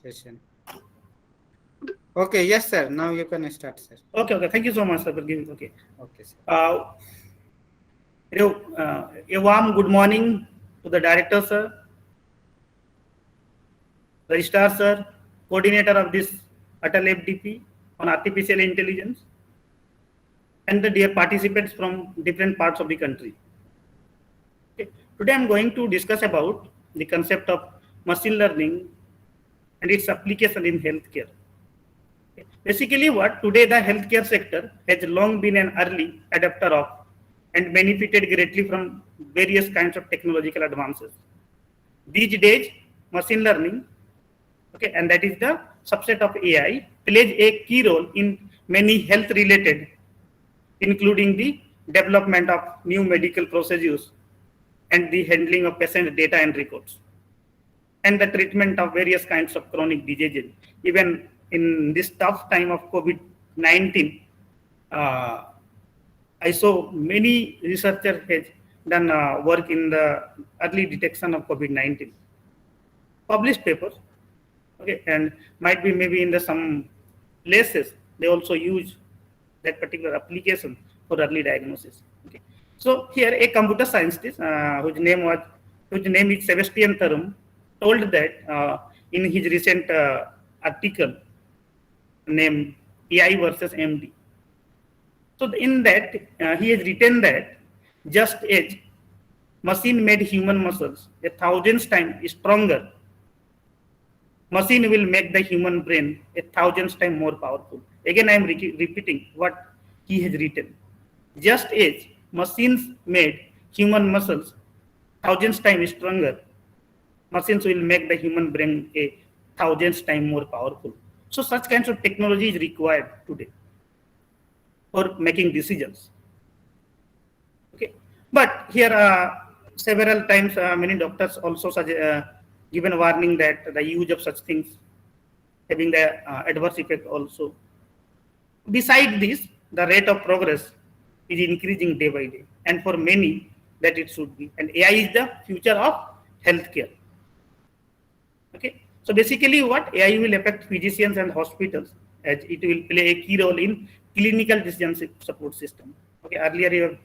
session. Okay, yes, sir. Now you can start, sir. Okay. Thank you so much, sir, for giving. Okay. Okay, sir. A warm good morning to the director, sir, registrar, sir, coordinator of this Atal FDP on artificial intelligence, and the dear participants from different parts of the country. Okay. Today, I'm going to discuss about the concept of machine learning and its application in healthcare. Basically, what today the healthcare sector has long been an early adopter of and benefited greatly from various kinds of technological advances. These days, machine learning, okay, and that is the subset of AI, plays a key role in many health-related, including the development of new medical procedures and the handling of patient data and records, and the treatment of various kinds of chronic diseases. Even in this tough time of COVID-19, I saw many researchers have done work in the early detection of COVID-19. Published papers, okay, and might be maybe in some places they also use that particular application for early diagnosis. Okay, so here a computer scientist whose name is Sebastian Tharum told that in his recent article named AI versus MD. So in that he has written that just as machine-made human muscles 1,000 times stronger, machine will make the human brain 1,000 times more powerful. Again, I am repeating what he has written. Just as machines made human muscles 1,000 times stronger, machines will make the human brain 1,000 times more powerful. So such kinds of technology is required today for making decisions. Okay, but here several times many doctors also given a warning that the use of such things having the adverse effect also. Besides this, the rate of progress is increasing day by day, and for many that it should be. And AI is the future of healthcare. Okay, so basically, what AI will affect physicians and hospitals, as it will play a key role in clinical decision support system. Okay, earlier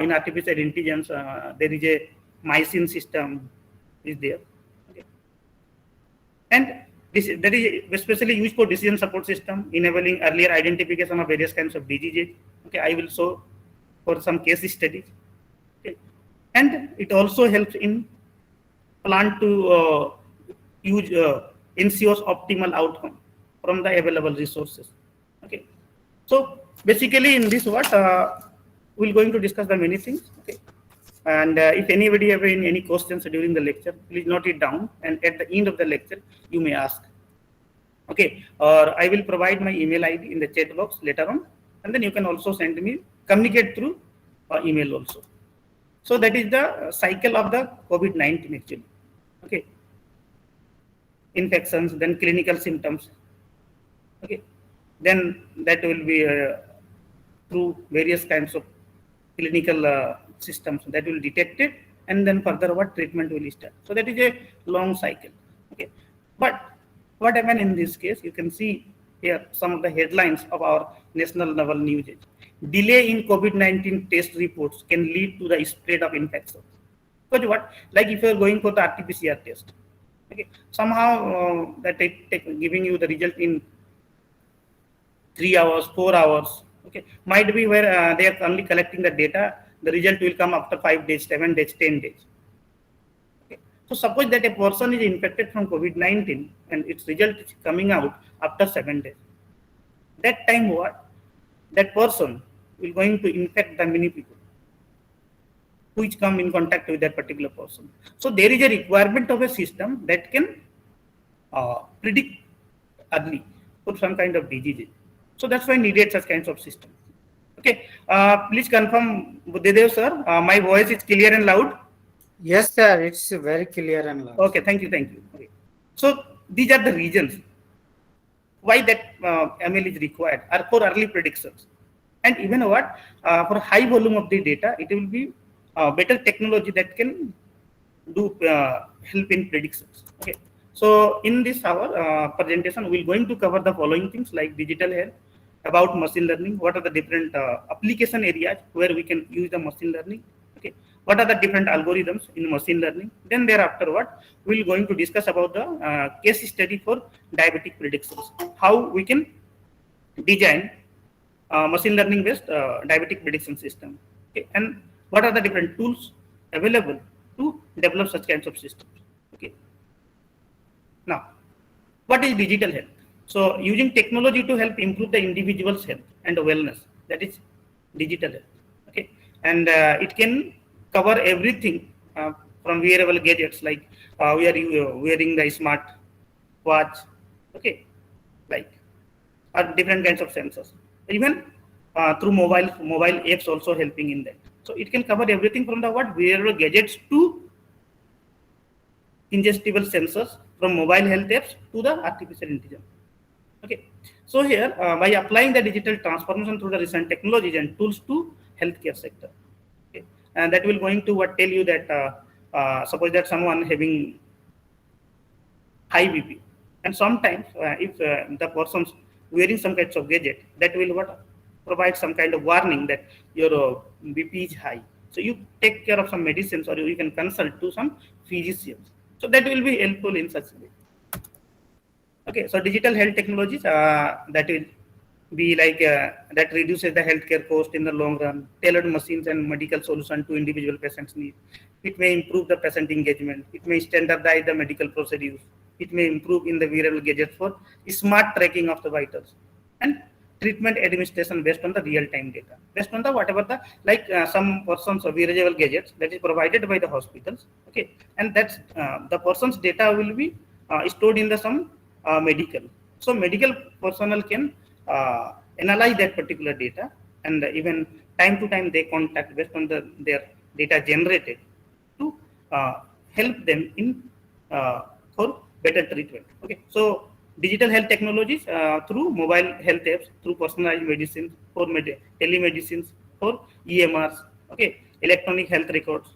in artificial intelligence, there is a Mycin system is there. Okay, and that is especially used for decision support system, enabling earlier identification of various kinds of diseases. Okay, I will show for some case studies. Okay, and it also helps in plan to use ensures optimal outcome from the available resources. Okay, so basically in this what we're going to discuss the many things. Okay, and if anybody have any questions during the lecture, please note it down, and at the end of the lecture you may ask. Okay, or I will provide my email ID in the chat box later on, and then you can also send me, communicate through email also. So that is the cycle of the COVID-19 actually. Okay, infections, then clinical symptoms. Okay, then that will be through various kinds of clinical systems that will detect it, and then further what treatment will start. So that is a long cycle. Okay, but what happened in this case, you can see here some of the headlines of our national level news. Delay in COVID-19 test reports can lead to the spread of infection. Because what, like if you are going for the RT-PCR test, okay, somehow that giving you the result in 3 hours, 4 hours, okay, might be where they are only collecting the data, the result will come after 5 days, 7 days, 10 days. Okay. So suppose that a person is infected from COVID-19 and its result is coming out after 7 days. That time what? That person will going to infect the many people which come in contact with that particular person. So there is a requirement of a system that can predict early for some kind of disease. So that's why needed such kinds of system. Okay, please confirm, Buddhadev sir, my voice is clear and loud? Yes, sir, it's very clear and loud. Okay, thank you. Okay. So these are the reasons why that ML is required, are for early predictions. And even what, for high volume of the data, it will be better technology that can do help in predictions. Okay, So in this our presentation, we're going to cover the following things like digital health, about machine learning, what are the different application areas where we can use the machine learning, okay, what are the different algorithms in machine learning. Then thereafter what, we're going to discuss about the case study for diabetic predictions, how we can design machine learning based diabetic prediction system, okay, and what are the different tools available to develop such kinds of systems, okay. Now, what is digital health? So, using technology to help improve the individual's health and wellness, that is digital health. Okay, and it can cover everything from wearable gadgets like we are wearing the smart watch, okay, like or different kinds of sensors. Even through mobile apps also helping in that. So it can cover everything from the what wearable gadgets to ingestible sensors, from mobile health apps to the artificial intelligence. Okay, so here by applying the digital transformation through the recent technologies and tools to healthcare sector, okay, and that will going to what tell you that suppose that someone having high BP, and sometimes if the person's wearing some kinds of gadget, that will what provide some kind of warning that your BP is high. So you take care of some medicines, or you can consult to some physicians. So that will be helpful in such way. Okay, so digital health technologies that will be like that reduces the healthcare cost in the long run. Tailored machines and medical solution to individual patients' needs. It may improve the patient engagement. It may standardize the medical procedures. It may improve in the wearable gadgets for smart tracking of the vitals and treatment administration based on the real-time data, based on the whatever the like some persons of wearable gadgets that is provided by the hospitals. Okay, and that's the person's data will be stored in the some medical. So medical personnel can analyze that particular data, and even time to time they contact based on their data generated to help them in for better treatment. Okay, so digital health technologies through mobile health apps, through personalized medicine, for telemedicines, for EMRs, okay, electronic health records,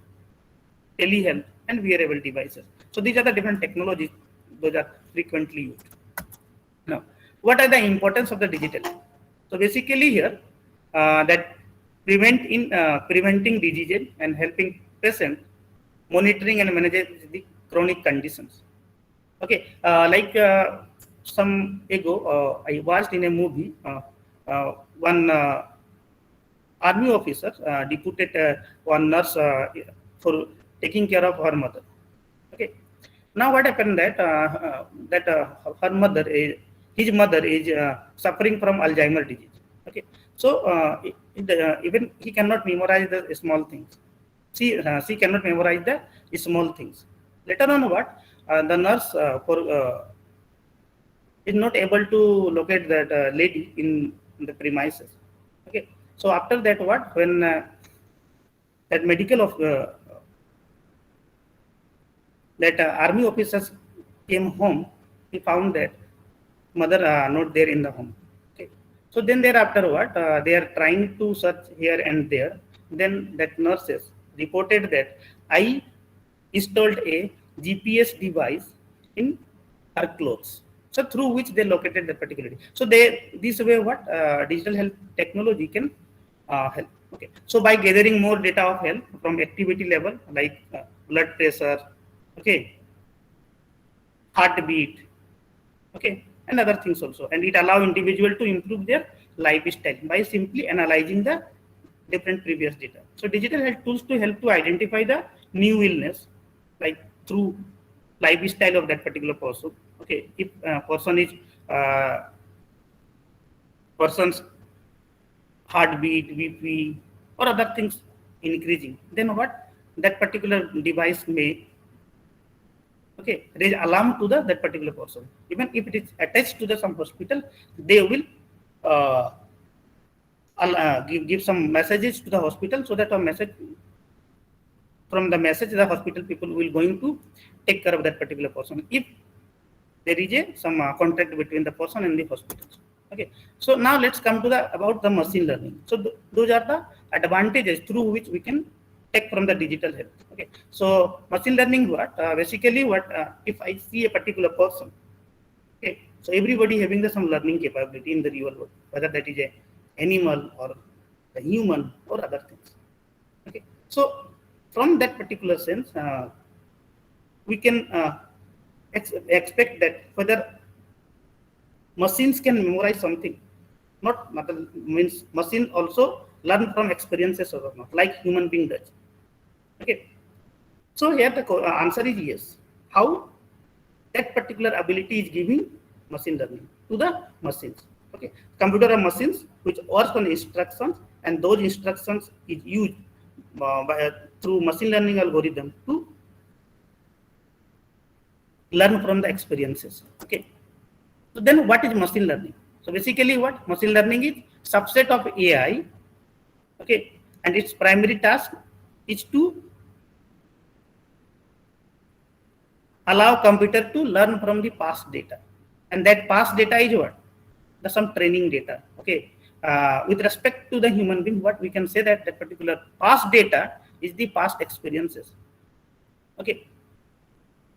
telehealth, and wearable devices. So these are the different technologies those are frequently used. Now, what are the importance of the digital? So basically here that preventing diseases and helping patients, monitoring and managing the chronic conditions. Okay, like some ago I watched in a movie one army officer deputed one nurse for taking care of her mother. Okay, now what happened that her mother is his mother is suffering from Alzheimer disease. Okay, so even he cannot memorize the small things. She cannot memorize the small things. Later on, what the nurse is not able to locate that lady in the premises. Okay, so after that, what when that medical of that army officers came home, he found that mother not there in the home. Okay, so then thereafter what they are trying to search here and there. Then that nurses reported that I installed a GPS device in her clothes. So through which they located the particular. So they this way what digital health technology can help. Okay, so by gathering more data of health from activity level like blood pressure, okay, heartbeat, okay, and other things also, and it allow individual to improve their lifestyle by simply analyzing the different previous data. So digital health tools to help to identify the new illness like through lifestyle of that particular person. Okay, if person is person's heartbeat, BP, or other things increasing, then what that particular device may raise alarm to that particular person. Even if it is attached to some hospital, they will give some messages to the hospital, so that a message from the message the hospital people will going to take care of that particular person if there is some contact between the person and the hospitals. Okay, so now let's come to the about the machine learning. So those are the advantages through which we can take from the digital health. Okay, so machine learning what basically what if I see a particular person, okay, so everybody having the some learning capability in the real world, whether that is a animal or a human or other things. Okay, so from that particular sense, we can expect that whether machines can memorize something, not means machine also learn from experiences or not, like human being does. Okay, so here the answer is yes. How that particular ability is giving machine learning to the machines. Okay, computer are machines which works on instructions, and those instructions is used through machine learning algorithm to learn from the experiences. Okay, so then what is machine learning? So basically what machine learning is subset of AI. Okay, and its primary task is to allow computer to learn from the past data, and that past data is what? The some training data. Okay, with respect to the human being, what we can say that that particular past data is the past experiences. Okay,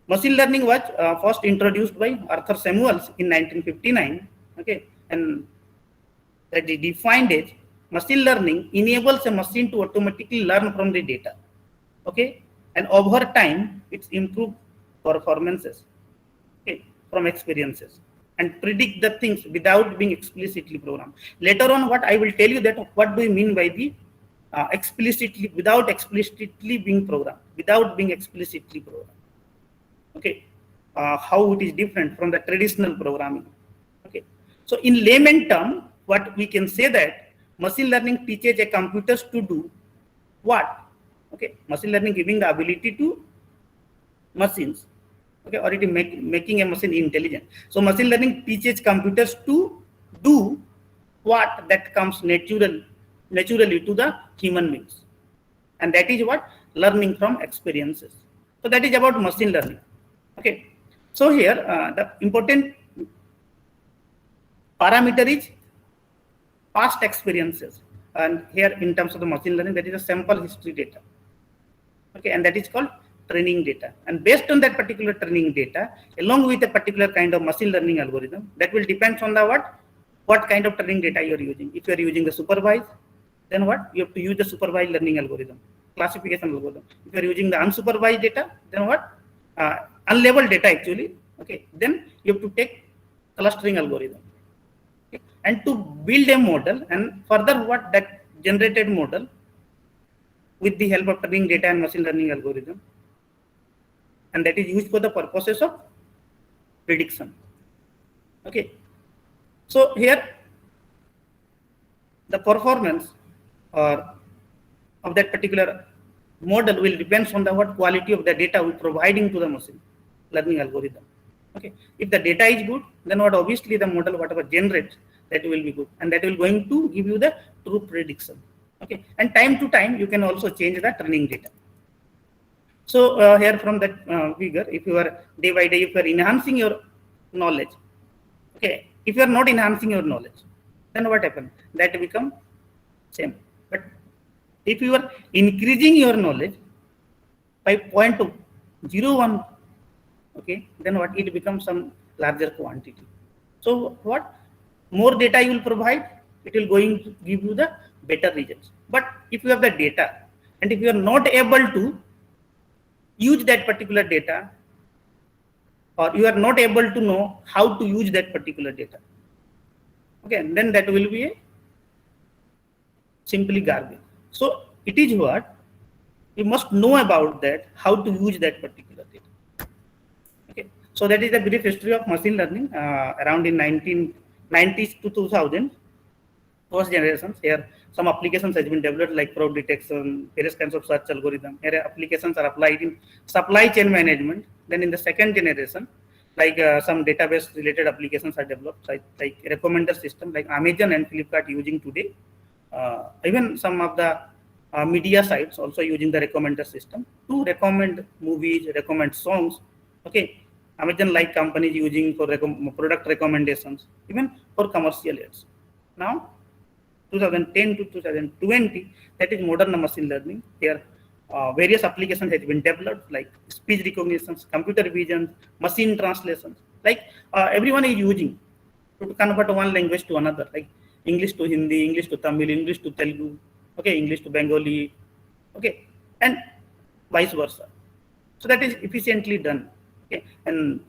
machine learning was first introduced by Arthur Samuels in 1959. Okay, and that is defined as machine learning enables a machine to automatically learn from the data. Okay, and over time it's improved performances, okay, from experiences, and predict the things without being explicitly programmed. Later on, what I will tell you that what do you mean by the explicitly, without explicitly being programmed, without being explicitly programmed. Okay, how it is different from the traditional programming. Okay, so in layman term, what we can say that machine learning teaches a computers to do what? Okay, machine learning giving the ability to machines. Okay, or it is making a machine intelligent. So machine learning teaches computers to do what that comes naturally to the human beings, and that is what learning from experiences. So that is about machine learning. Okay, so here the important parameter is past experiences, and here in terms of the machine learning, that is a sample history data. Okay, and that is called training data, and based on that particular training data, along with a particular kind of machine learning algorithm, that will depend on the what kind of training data you are using. If you are using the supervised, then what you have to use the supervised learning algorithm, classification algorithm. If you are using the unsupervised data, then what unlabeled data actually. Okay, then you have to take clustering algorithm. Okay. And to build a model, and further what that generated model with the help of training data and machine learning algorithm, and that is used for the purposes of prediction. Okay, so here the performance or of that particular model will depend on the what quality of the data we're providing to the machine learning algorithm. Okay, if the data is good, then what obviously the model whatever generates, that will be good, and that will going to give you the true prediction. Okay, and time to time you can also change the training data. So here from that figure, if you are day by day, if you are enhancing your knowledge, okay, if you are not enhancing your knowledge, then what happens? That become same. But if you are increasing your knowledge by 0.01, okay, then what it becomes some larger quantity. So what more data you will provide, it will going to give you the better results. But if you have the data, and if you are not able to use that particular data, or you are not able to know how to use that particular data, okay, and then that will be a simply garbage. So it is what you must know about that, how to use that particular data. Okay, so that is the brief history of machine learning around in 1990s to 2000. First generations, here some applications has been developed like fraud detection, various kinds of search algorithm. Here applications are applied in supply chain management. Then in the second generation, like some database related applications are developed, like recommender system like Amazon and Flipkart using today. Even some of the media sites also using the recommender system to recommend movies, recommend songs. Okay, Amazon like companies using for product recommendations, even for commercial ads. Now 2010 to 2020, that is modern machine learning. Here various applications has been developed, like speech recognition, computer vision, machine translation. Like everyone is using to convert one language to another, like English to Hindi, English to Tamil, English to Telugu, okay, English to Bengali, okay, and vice versa. So that is efficiently done, okay, and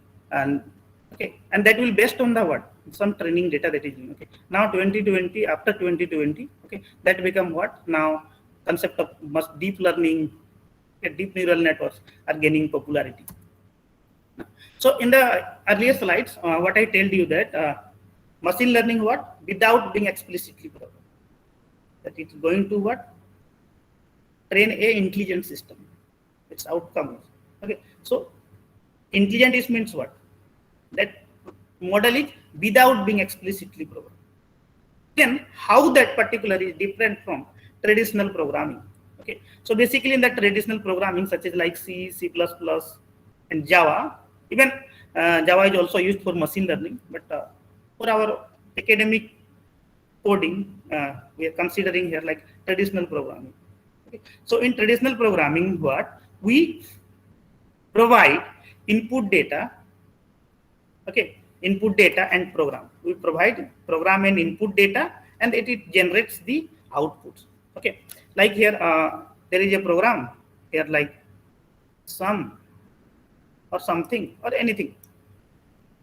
okay, and that will based on the what, some training data that is okay. Now 2020, after 2020, okay, that become what now concept of deep learning, okay, deep neural networks are gaining popularity. So in the earlier slides, what I told you that machine learning what without being explicitly programmed, that it's going to what train a intelligent system. Its outcome. Okay, so intelligent is means what? That model is without being explicitly programmed. Then how that particular is different from traditional programming. Okay, so basically in the traditional programming such as like C, C++, and Java, even Java is also used for machine learning, but for our academic coding, we are considering here like traditional programming. Okay. So in traditional programming, what we provide input data, okay, input data and program. We provide program and input data, and it generates the outputs. Okay, like here there is a program here like sum or something or anything.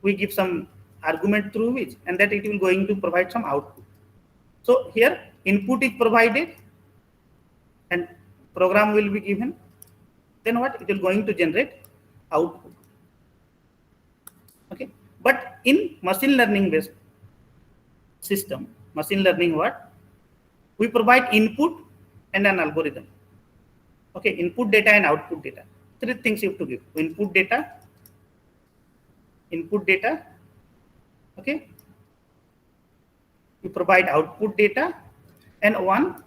We give some argument through which, and that it will going to provide some output. So here input is provided and program will be given. Then what, it will going to generate output. Okay, but in machine learning based system, machine learning what, we provide input and an algorithm. Okay, input data and output data, three things you have to give: input data, okay, you provide output data, and one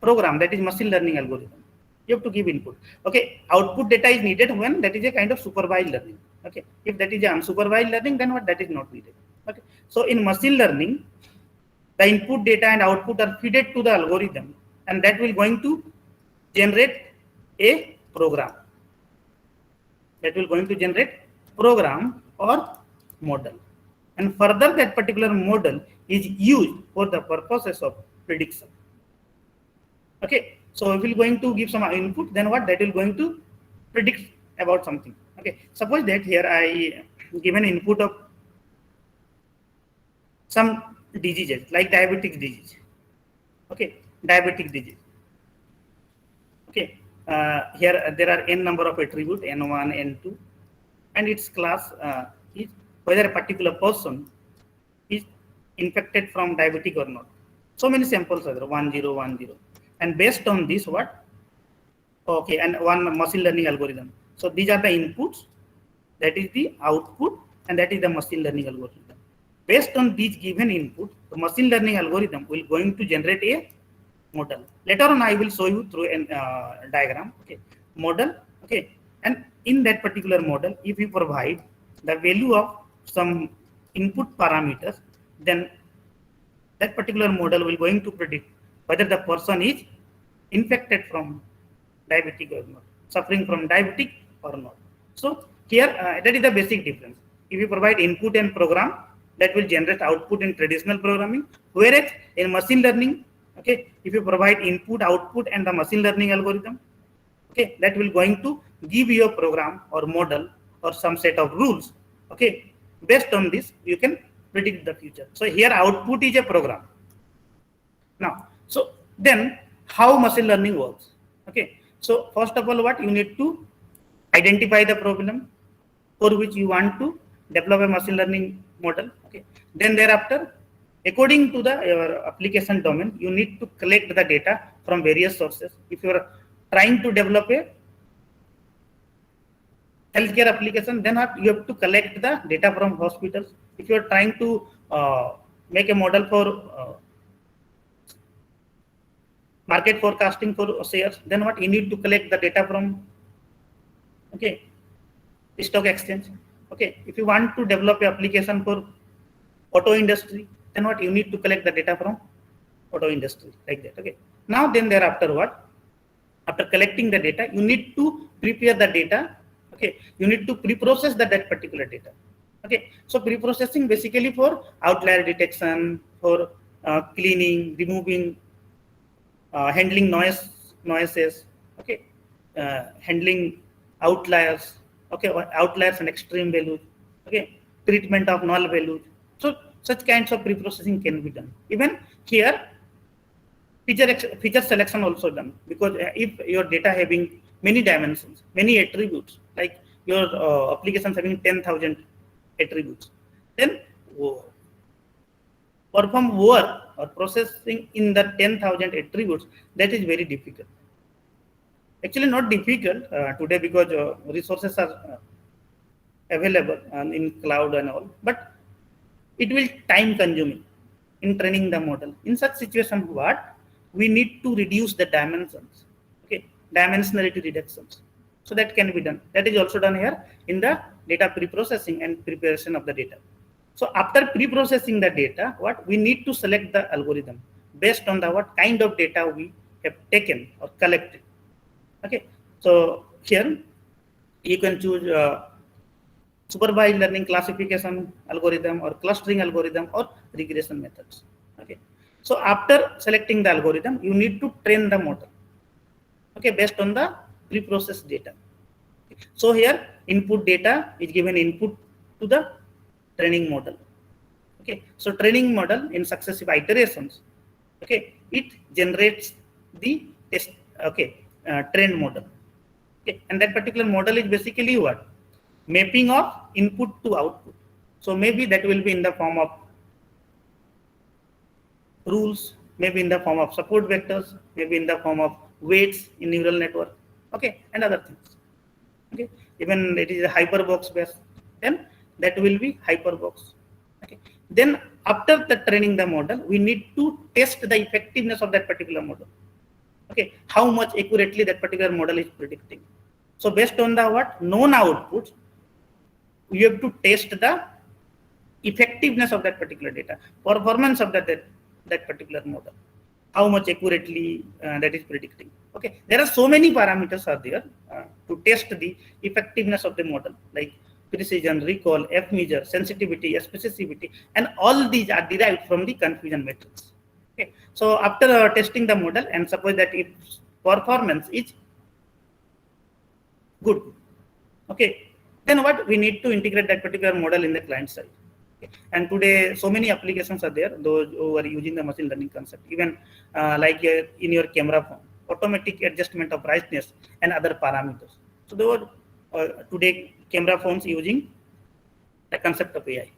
program, that is machine learning algorithm. You have to give input. Okay, output data is needed when that is a kind of supervised learning. Okay, if that is unsupervised learning, then what, that is not needed. Okay, so in machine learning, the input data and output are fed to the algorithm, and that will going to generate a program. That will going to generate program or model, and further that particular model is used for the purposes of prediction. Okay, so if we're going to give some input, then what, that will going to predict about something. Okay, suppose that here I give an input of some diseases like diabetic disease. Okay, diabetic disease. Okay, here there are n number of attributes, n1, n2, and its class is whether a particular person is infected from diabetic or not. So many samples are there, 1, 0, 1, 0. And based on this, what? Okay, and one machine learning algorithm. So these are the inputs, that is the output, and that is the machine learning algorithm. Based on these given input, the machine learning algorithm will going to generate a model. Later on, I will show you through a diagram. Okay, model. Okay, and in that particular model, if you provide the value of some input parameters, then that particular model will going to predict whether the person is infected from diabetic or not, suffering from diabetic or not. So here that is the basic difference. If you provide input and program, that will generate output in traditional programming, whereas in machine learning, okay, if you provide input, output, and the machine learning algorithm, okay, that will going to give you a program or model or some set of rules. Okay, based on this, you can predict the future. So here output is a program. Now, so then how machine learning works? Okay, so first of all, what you need to identify the problem for which you want to develop a machine learning model. Okay, then thereafter, according to the your application domain, you need to collect the data from various sources. If you are trying to develop a healthcare application, then you have to collect the data from hospitals. If you are trying to make a model for market forecasting for shares, then what, you need to collect the data from, okay, stock exchange. Okay, if you want to develop an application for auto industry, then what, you need to collect the data from auto industry, like that. Okay, now then thereafter what, After collecting the data, you need to prepare the data. Okay, you need to pre-process that particular data. Okay, so pre-processing basically for outlier detection, for cleaning, removing, handling noises. Okay, handling outliers. Okay, or outliers and extreme values. Okay, treatment of null values. So such kinds of pre-processing can be done. Even here, feature selection also done, because if your data having many dimensions, many attributes, like your applications having 10,000 attributes, then perform work or processing in the 10,000 attributes, that is very difficult. Actually not difficult today, because resources are available in cloud and all, but it will time consuming in training the model. In such situation, what we need to reduce the dimensions, okay, dimensionality reductions. So that can be done. That is also done here in the data pre-processing and preparation of the data. So after pre-processing the data, what we need to select the algorithm based on the what kind of data we have taken or collected. Okay, so here you can choose supervised learning classification algorithm or clustering algorithm or regression methods. Okay, so after selecting the algorithm, you need to train the model, okay, based on the pre-processed data. So here input data is given input to the training model. Okay, so training model in successive iterations, okay, it generates the test, okay, trained model. Okay, and that particular model is basically what? Mapping of input to output. So maybe that will be in the form of rules, maybe in the form of support vectors, maybe in the form of weights in neural network, okay, and other things. Okay, even it is a hyperbox based, then that will be hyperbox. Okay, then after the training the model, we need to test the effectiveness of that particular model. Okay, how much accurately that particular model is predicting. So based on the what known outputs, we have to test the effectiveness of that particular data, performance of that particular model, how much accurately that is predicting. Okay, there are so many parameters are there to test the effectiveness of the model, like precision, recall, F measure, sensitivity, specificity, and all these are derived from the confusion matrix. Okay, so after testing the model, and suppose that its performance is good, okay, then what we need to integrate that particular model in the client side. Okay. And today so many applications are there, those who are using the machine learning concept, even like in your camera phone, automatic adjustment of brightness and other parameters. So there were today camera phones using the concept of AI.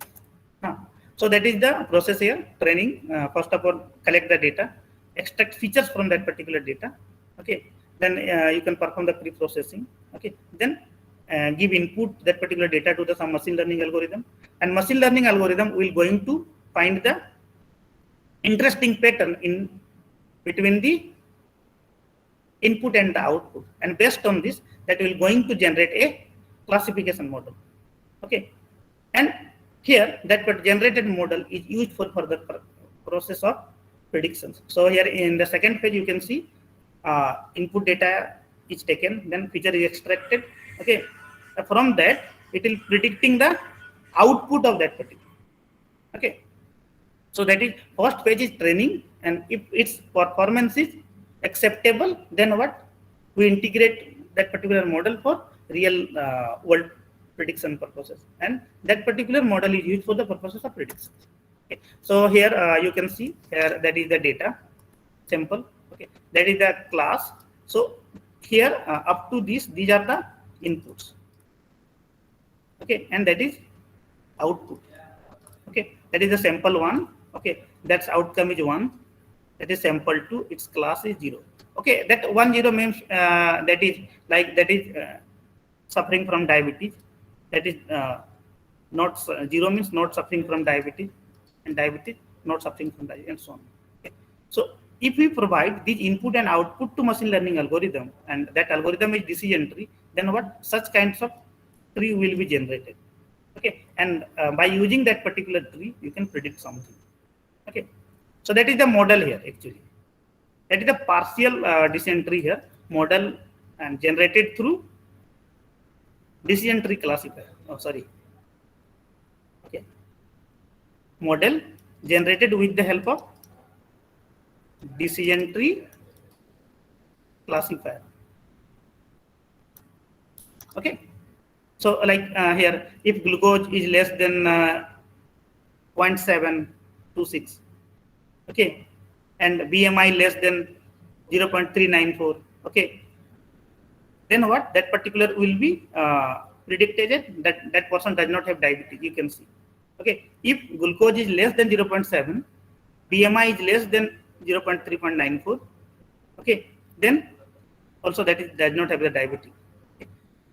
So that is the process here. Training, first of all, collect the data, extract features from that particular data. Okay, then you can perform the pre-processing. Okay, then give input that particular data to the some machine learning algorithm, and machine learning algorithm will going to find the interesting pattern in between the input and the output, and based on this, that will going to generate a classification model. Okay, and here that generated model is used for further process of predictions. So here in the second page you can see input data is taken, then feature is extracted. Okay, from that it will predicting the output of that particular. Okay, so that is first page is training, and if its performance is acceptable, then what we integrate that particular model for real world prediction purposes, and that particular model is used for the purposes of prediction. Okay. So here you can see here that is the data sample. Okay, that is the class. So here up to these are the inputs. Okay, and that is output. Okay, that is the sample 1. Okay, that's outcome is 1. That is sample 2. Its class is 0. Okay, that 1 0 means that is like that is suffering from diabetes. That is not 0 means not suffering from diabetes, and diabetes not suffering from diabetes, and so on. Okay. So if we provide the input and output to machine learning algorithm, and that algorithm is decision tree, then what such kinds of tree will be generated. Okay, and by using that particular tree, you can predict something. Okay, so that is the model here actually. That is the partial decision tree here. model and generated through decision tree classifier. Oh, sorry. Okay. Model generated with the help of decision tree classifier. Okay. So like here, if glucose is less than 0.726, okay, and BMI less than 0.394, okay, then what? That particular will be predicted that that person does not have diabetes. You can see. Okay, if glucose is less than 0.7, BMI is less than 0.394, okay, then also that is does not have the diabetes.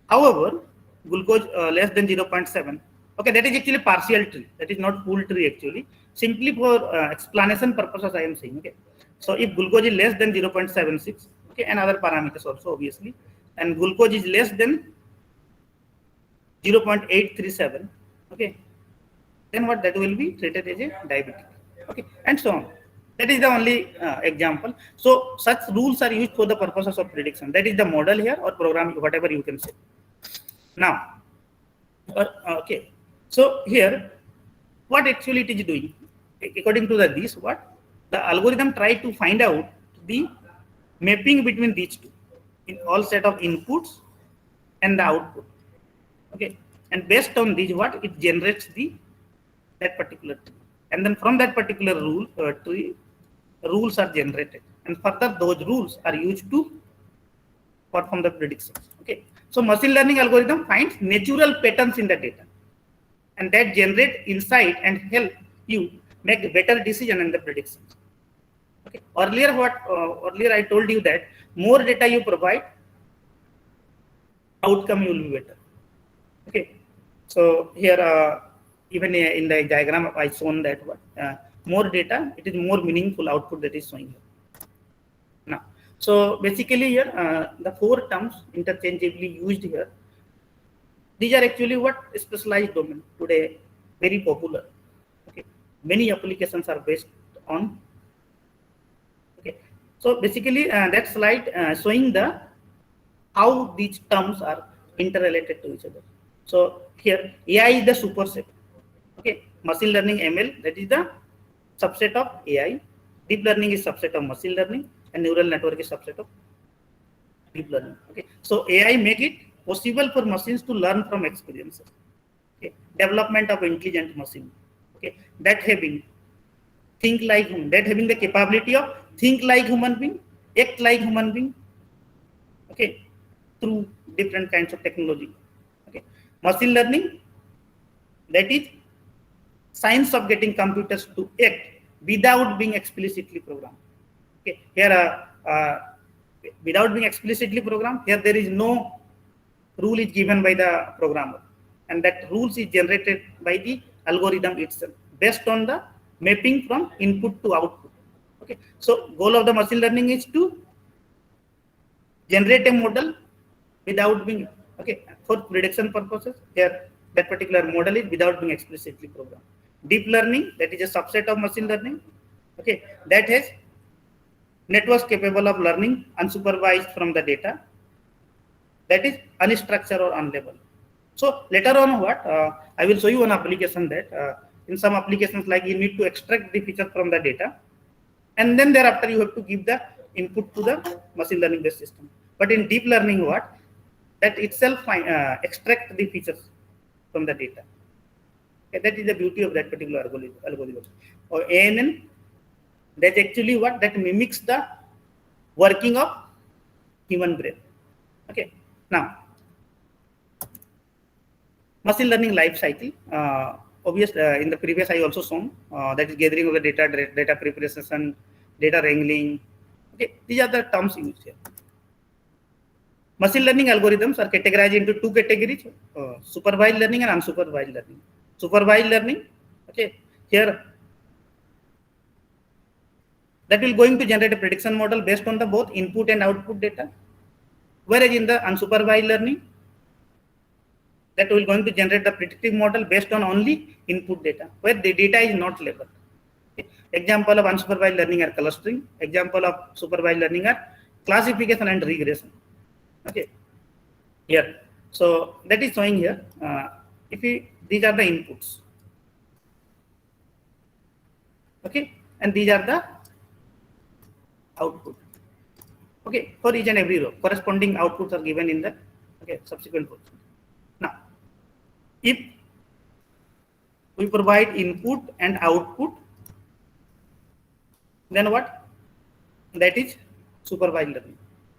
However, glucose less than 0.7, okay, that is actually partial tree. That is not full tree actually. Simply for explanation purposes, I am saying. Okay, so if glucose is less than 0.76, okay, and other parameters also obviously, and glucose is less than 0.837, okay, then what, that will be treated as a diabetic, okay, and so on. That is the only example. So such rules are used for the purposes of prediction. That is the model here, or program, whatever you can say. Now, okay, so here, what actually it is doing? According to this, what the algorithm try to find out the mapping between these two in all set of inputs and the output. Okay, and based on these, what it generates that particular tree, and then from that particular rule tree, rules are generated, and further those rules are used to perform the predictions. Okay, so machine learning algorithm finds natural patterns in the data, and that generate insight and help you make better decision in the predictions. Okay, earlier I told you that more data you provide, outcome will be better. Okay, so here even in the diagram I shown that what more data, it is more meaningful output that is showing here. Now, so basically here the four terms interchangeably used here, these are actually what specialized domain today very popular. Okay, many applications are based on. Okay, so basically that slide showing the how these terms are interrelated to each other. So here AI is the superset. Okay, machine learning ML, that is the subset of AI. Deep learning is subset of machine learning, and neural network is subset of deep learning. Okay, so AI make it possible for machines to learn from experiences. Okay, development of intelligent machine. Okay, that having think like human, that having the capability of think like human being, act like human being. Okay, through different kinds of technology. Okay, machine learning, that is science of getting computers to act without being explicitly programmed. Okay, here without being explicitly programmed, here there is no rule is given by the programmer, and that rules is generated by the algorithm itself based on the mapping from input to output. Okay, so goal of the machine learning is to generate a model without being, okay, for prediction purposes. Here that particular model is without being explicitly programmed. Deep learning, that is a subset of machine learning. Okay, that has networks capable of learning unsupervised from the data, that is unstructured or unlabeled. So later on what I will show you one application that in some applications like you need to extract the feature from the data, and then thereafter you have to give the input to the machine learning based system. But in deep learning, what that itself extract the features from the data. Okay, that is the beauty of that particular algorithm. Or ANN, that actually what that mimics the working of human brain. Okay, now machine learning life cycle. Obviously, in the previous I also shown that is gathering of the data, data preparation, data wrangling. Okay, these are the terms used here. Machine learning algorithms are categorized into two categories: supervised learning and unsupervised learning. Supervised learning, okay, here that will going to generate a prediction model based on the both input and output data, whereas in the unsupervised learning, that will going to generate the predictive model based on only input data, where the data is not labeled. Okay. Example of unsupervised learning are clustering. Example of supervised learning are classification and regression. Okay, here. So that is showing here. If we, these are the inputs. Okay, and these are the output. Okay, for each and every row, corresponding outputs are given in the subsequent rows. Now, if we provide input and output, then what? That is supervised learning.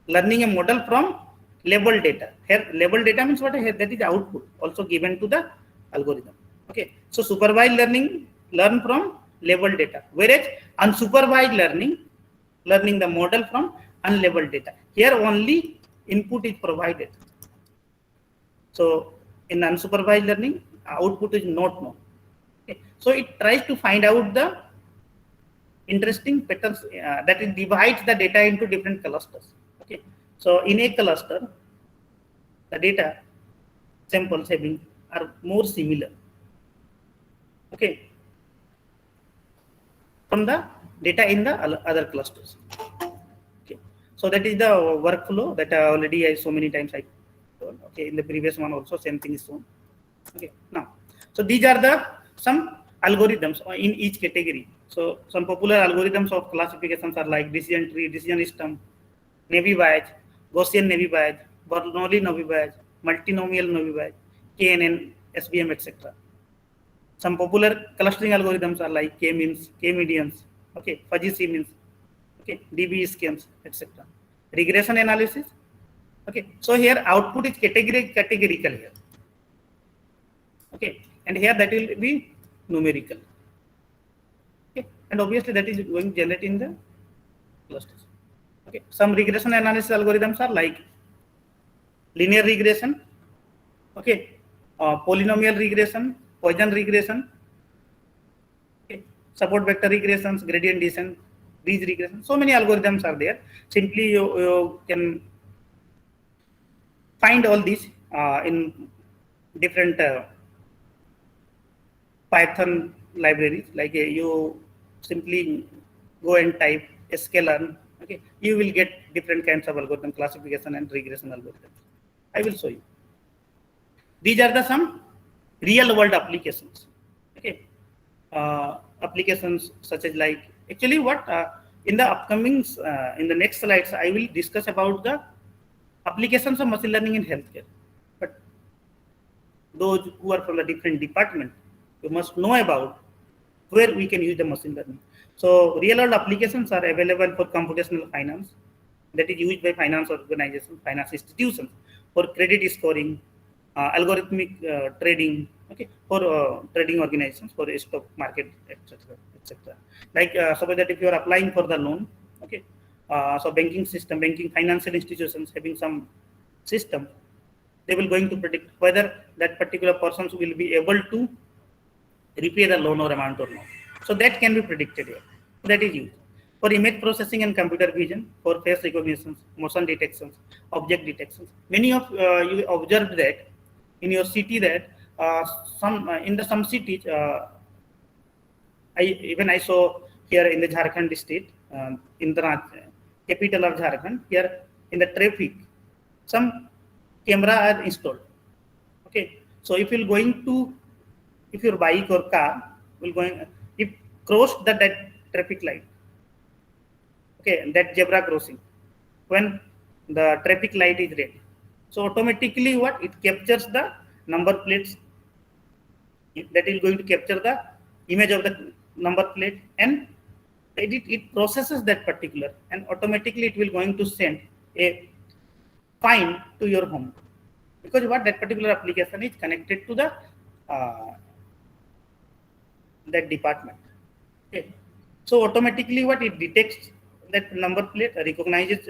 Learning a model from labeled data. Here, labeled data means what? That is output also given to the algorithm. Okay, so supervised learning learn from labeled data, whereas unsupervised learning the model from unlabeled data. Here only input is provided. So in unsupervised learning, output is not known. Okay. So it tries to find out the interesting patterns that it divides the data into different clusters. Okay. So in a cluster, the data samples having are more similar. Okay. From the data in the other clusters. Okay. So that is the workflow that already I so many times I told. Okay. In the previous one also same thing is shown. Okay. Now, so these are the some algorithms in each category. So some popular algorithms of classifications are like decision tree, decision system, Naive Bayes, Gaussian Naive Bayes, Bernoulli Naive Bayes, multinomial Naive Bayes, KNN, SVM, etc. Some popular clustering algorithms are like K-means, K-medians, okay, fuzzy C-means, okay, DB scans, etc. Regression analysis, okay. So here output is categorical here, okay, and here that will be numerical, okay, and obviously that is going to generate in the clusters, okay. Some regression analysis algorithms are like linear regression, okay, polynomial regression, Poisson regression, okay, support vector regressions, gradient descent, Bayes regression. So many algorithms are there. Simply you can find all these in different Python libraries. Like you simply go and type sklearn. Okay, you will get different kinds of algorithm, classification and regression algorithms. I will show you. These are the some real world applications. Okay, applications such as like actually what in the upcoming in the next slides I will discuss about the applications of machine learning in healthcare. But those who are from the different department, you must know about where we can use the machine learning. So real world applications are available for computational finance, that is used by finance organizations, finance institutions for credit scoring, algorithmic trading, okay, for trading organizations, for stock market, etc., etc. Like suppose that if you are applying for the loan, okay, so banking system, banking financial institutions having some system, they will going to predict whether that particular persons will be able to repay the loan or amount or not. So that can be predicted here. That is used for image processing and computer vision, for face recognitions, motion detections, object detections. Many of you observed that in your city that some in the some cities, I saw here in the Jharkhand state, in the capital of Jharkhand, here in the traffic, some camera are installed. Okay, so if you're going to, if your bike or car will going, if cross that traffic light, okay, that zebra crossing, when the traffic light is red, so automatically what it captures the number plates, that is going to capture the image of the number plate, and it processes that particular, and automatically it will going to send a fine to your home, because what that particular application is connected to the that department. Okay, so automatically what it detects that number plate, recognizes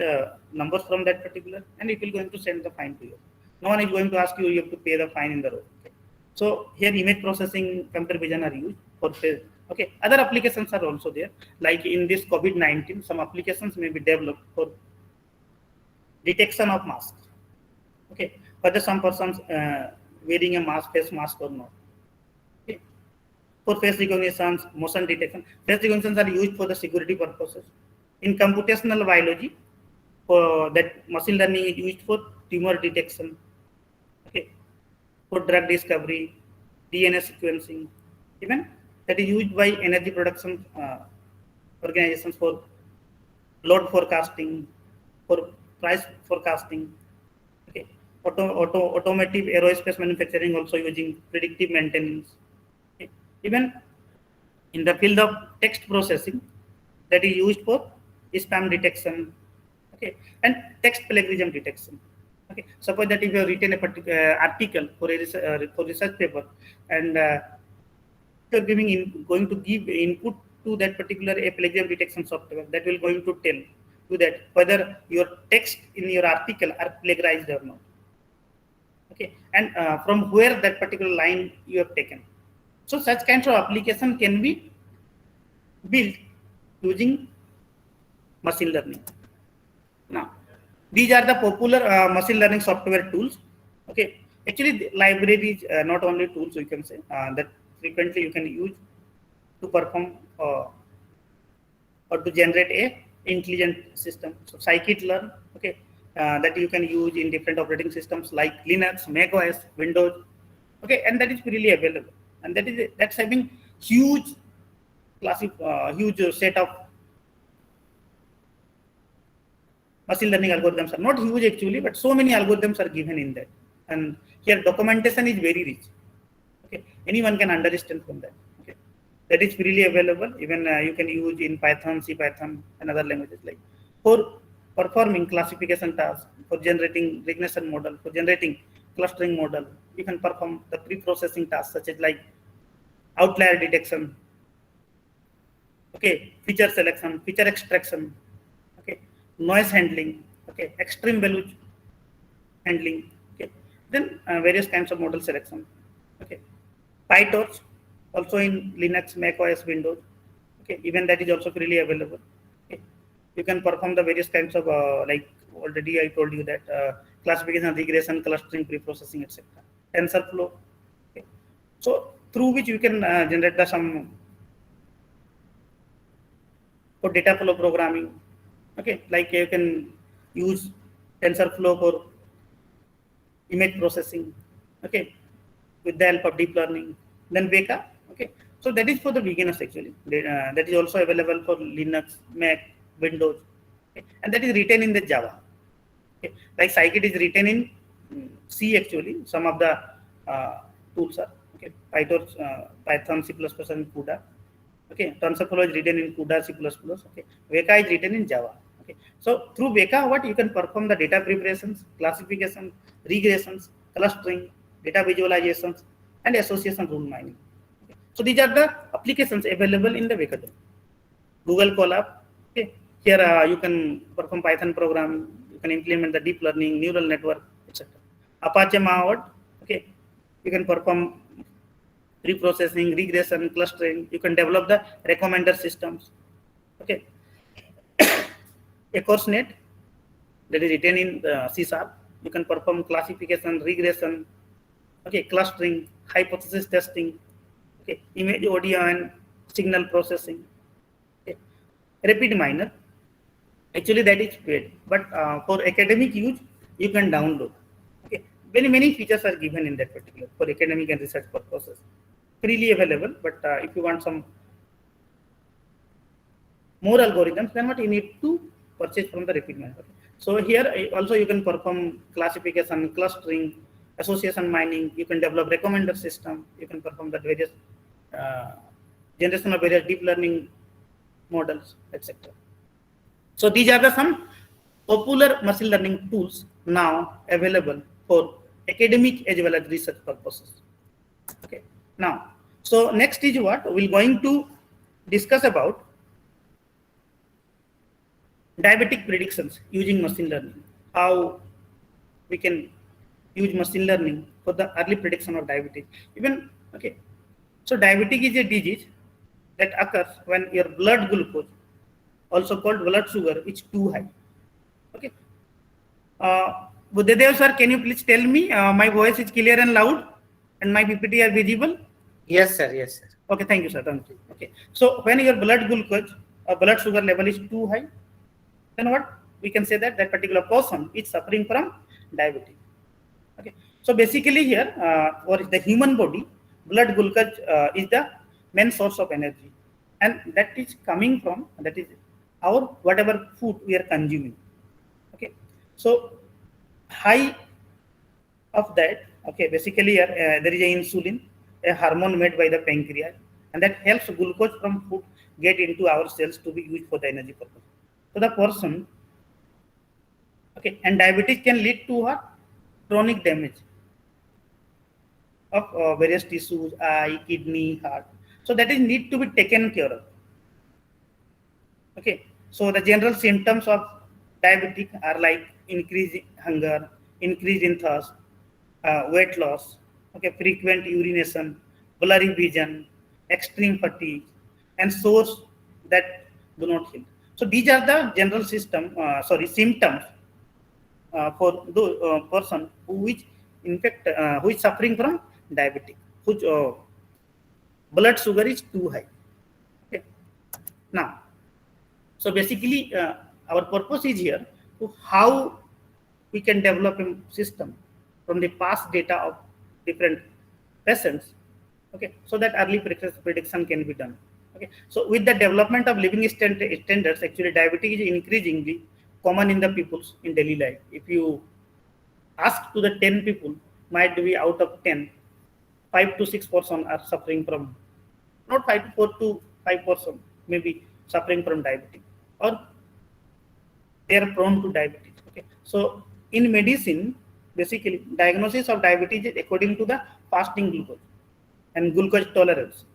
numbers from that particular, and it will going to send the fine to you. No one is going to ask you, you have to pay the fine in the road. Okay. So here image processing, computer vision are used for face. Okay, other applications are also there. Like in this COVID-19, some applications may be developed for detection of masks. Okay, whether some persons wearing a mask, face mask or not. Okay. For face recognitions, motion detection. Face recognitions are used for the security purposes. In computational biology, for that machine learning is used for tumor detection, okay, for drug discovery, DNA sequencing, even that is used by energy production organizations for load forecasting, for price forecasting, okay, automotive aerospace manufacturing also using predictive maintenance, okay. Even in the field of text processing, that is used for spam detection, okay, and text plagiarism detection. Okay, suppose that if you have written a particular article for a research paper, and you are going to give input to that particular a plagiarism detection software, that will going to tell you that whether your text in your article are plagiarized or not. Okay, and from where that particular line you have taken. So such kinds of application can be built using machine learning. Now, these are the popular machine learning software tools. Okay, actually, the libraries not only tools we can say that frequently you can use to perform or to generate a intelligent system. So scikit-learn, okay, that you can use in different operating systems like Linux, Mac OS, Windows, okay, and that is freely available, and that's having huge huge set of machine learning algorithms are not huge actually, but so many algorithms are given in that, and here documentation is very rich. Okay, anyone can understand from that. Okay, that is freely available. Even you can use in Python, C Python, and other languages like for performing classification tasks, for generating regression model, for generating clustering model. You can perform the pre-processing tasks such as like outlier detection, okay, feature selection, feature extraction, okay, noise handling, okay, extreme value handling, okay, then various kinds of model selection, okay, PyTorch also in Linux, Mac OS, Windows, okay, even that is also freely available. Okay, you can perform the various kinds of like already I told you that classification, regression, clustering, pre-processing, etc. TensorFlow, okay, so through which you can generate the some for data flow programming, okay, like you can use TensorFlow for image processing, okay, with the help of deep learning. Then Weka, okay, so that is for the beginners actually. That is also available for Linux, Mac, Windows, okay, and that is written in the Java. Okay, like Scikit is written in C actually. Some of the tools are okay. PyTorch, Python, C++, and CUDA. Okay, TensorFlow is written in CUDA, C++. Okay, Weka is written in Java. Okay, so through Weka, what you can perform the data preparations, classification, regressions, clustering, data visualizations, and association rule mining. Okay, so these are the applications available in the Weka tool. Google Colab. Okay, here you can perform Python programming. You can implement the deep learning, neural network, etc. Apache Mavot. Okay, you can perform reprocessing, regression, clustering. You can develop the recommender systems. Okay. AcorsNet, that is written in C#. You can perform classification, regression, okay, clustering, hypothesis testing, okay, image, audio, and signal processing. Okay. RapidMiner, actually that is paid, but for academic use, you can download. Okay, many features are given in that particular for academic and research purposes. Freely available, but if you want some more algorithms, then what you need to purchase from the RapidMiner. Okay. So here also you can perform classification, clustering, association mining. You can develop recommender system. You can perform the various generation of various deep learning models, etc. So these are the some popular machine learning tools now available for academic as well as research purposes. Okay. Now, so next is what we're going to discuss about diabetic predictions using machine learning. How we can use machine learning for the early prediction of diabetes. Even okay. So diabetic is a disease that occurs when your blood glucose, also called blood sugar, is too high. Okay. Buddhadev sir, can you please tell me my voice is clear and loud and my PPT are visible? Yes, sir. Yes, sir. Okay, thank you, sir. Thank you. Okay. So when your blood glucose or blood sugar level is too high, then what? we can say that that particular person is suffering from diabetes. Okay, so basically here for the human body, blood glucose is the main source of energy, and that is coming from, that is our whatever food we are consuming. Okay, so high of that, okay, basically there is a insulin, a hormone made by the pancreas, and that helps glucose from food get into our cells to be used for the energy purpose. So the person, okay, and diabetes can lead to what? Chronic damage of various tissues, eye, kidney, heart. So that is need to be taken care of. Okay, so the general symptoms of diabetic are like increase in hunger, increase in thirst, weight loss, okay, frequent urination, blurry vision, extreme fatigue, and sores that do not heal. So these are the general symptoms for the person who is in fact who is suffering from diabetic, whose blood sugar is too high. Okay. Now, so basically, our purpose is here to how we can develop a system from the past data of different patients, okay, so that early prediction can be done. Okay, so with the development of living standards, actually diabetes is increasingly common in the people's in daily life. If you ask to the 10 people, might be out of 10, 5 to 6% are suffering from, not 5 to 4 to 5%, maybe suffering from diabetes, or they are prone to diabetes. Okay, so in medicine, basically diagnosis of diabetes is according to the fasting glucose and glucose tolerance,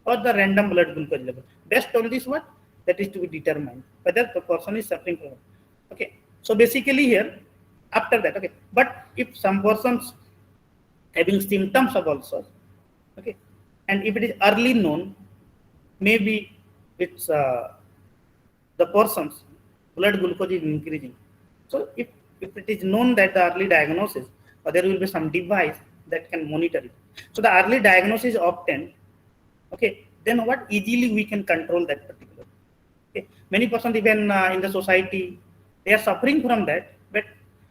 or the random blood glucose level. Based on this, what that is to be determined whether the person is suffering from. Okay, so basically here, after that, okay, but if some persons having symptoms of ulcers, okay, and if it is early known, maybe it's the person's blood glucose is increasing. So if it is known that the early diagnosis, or there will be some device that can monitor it. So the early diagnosis obtained, okay, then what easily we can control that particular. Okay, many persons even in the society, they are suffering from that, but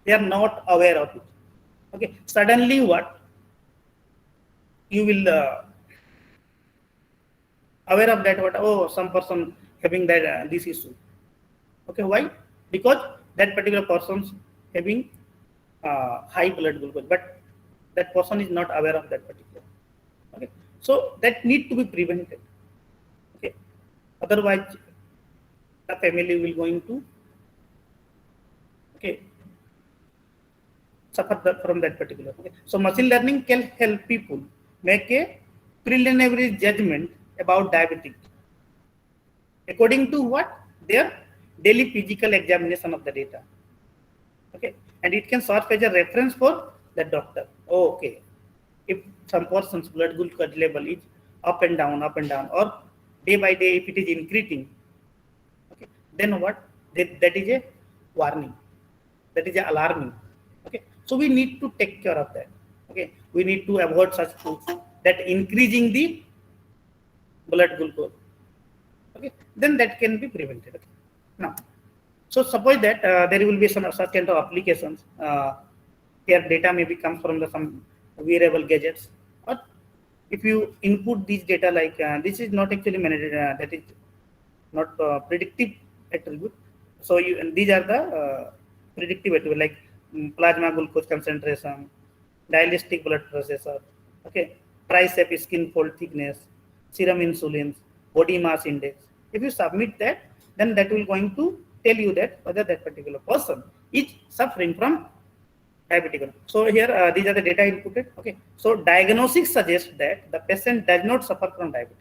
they are not aware of it. Okay, suddenly what you will aware of that, what, oh, some person having that this issue. Okay, why? Because that particular person's having high blood glucose, but that person is not aware of that particular. Okay, so that need to be prevented. Okay, otherwise the family will going to, okay, suffer from that particular. Okay, so machine learning can help people make a preliminary judgment about diabetes according to what their daily physical examination of the data. Okay, and it can serve as a reference for the doctor. Oh, okay, if some person's blood glucose level is up and down, or day by day if it is increasing, okay, then what, that is a warning, that is a alarming. Okay, so we need to take care of that. Okay, we need to avoid such foods that increasing the blood glucose. Okay, then that can be prevented. Okay. Now, so suppose that there will be some such kind of applications. Their data maybe comes from some wearable gadgets, or if you input these data, like this is not actually managed, that is not predictive attribute. So and these are the predictive attribute, like plasma glucose concentration, dialytic blood pressure, okay, tricep skin fold thickness, serum insulin, body mass index. If you submit that, then that will going to tell you that whether that particular person is suffering from diabetic. So here these are the data inputted. Okay, so diagnosis suggests that the patient does not suffer from diabetes.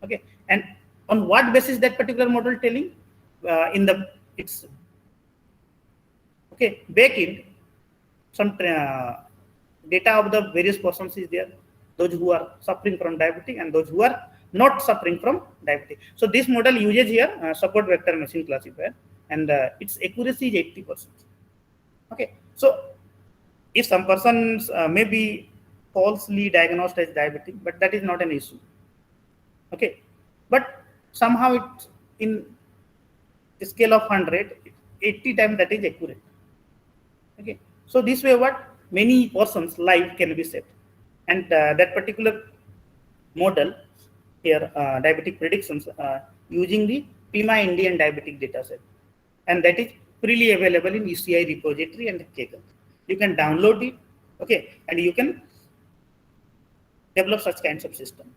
Okay, and on what basis that particular model telling? In the it's okay backend, some data of the various persons is there, those who are suffering from diabetes and those who are not suffering from diabetes. So this model uses here support vector machine classifier, and its accuracy is 80%. Okay, so if some persons may be falsely diagnosed as diabetic, but that is not an issue. Okay, but somehow it in the scale of 100, 80 times that is accurate. Okay, so this way what many persons life can be saved, and that particular model here, diabetic predictions, using the PIMA Indian diabetic dataset, and that is freely available in UCI repository and Kaggle. You can download it, okay, and you can develop such kinds of system,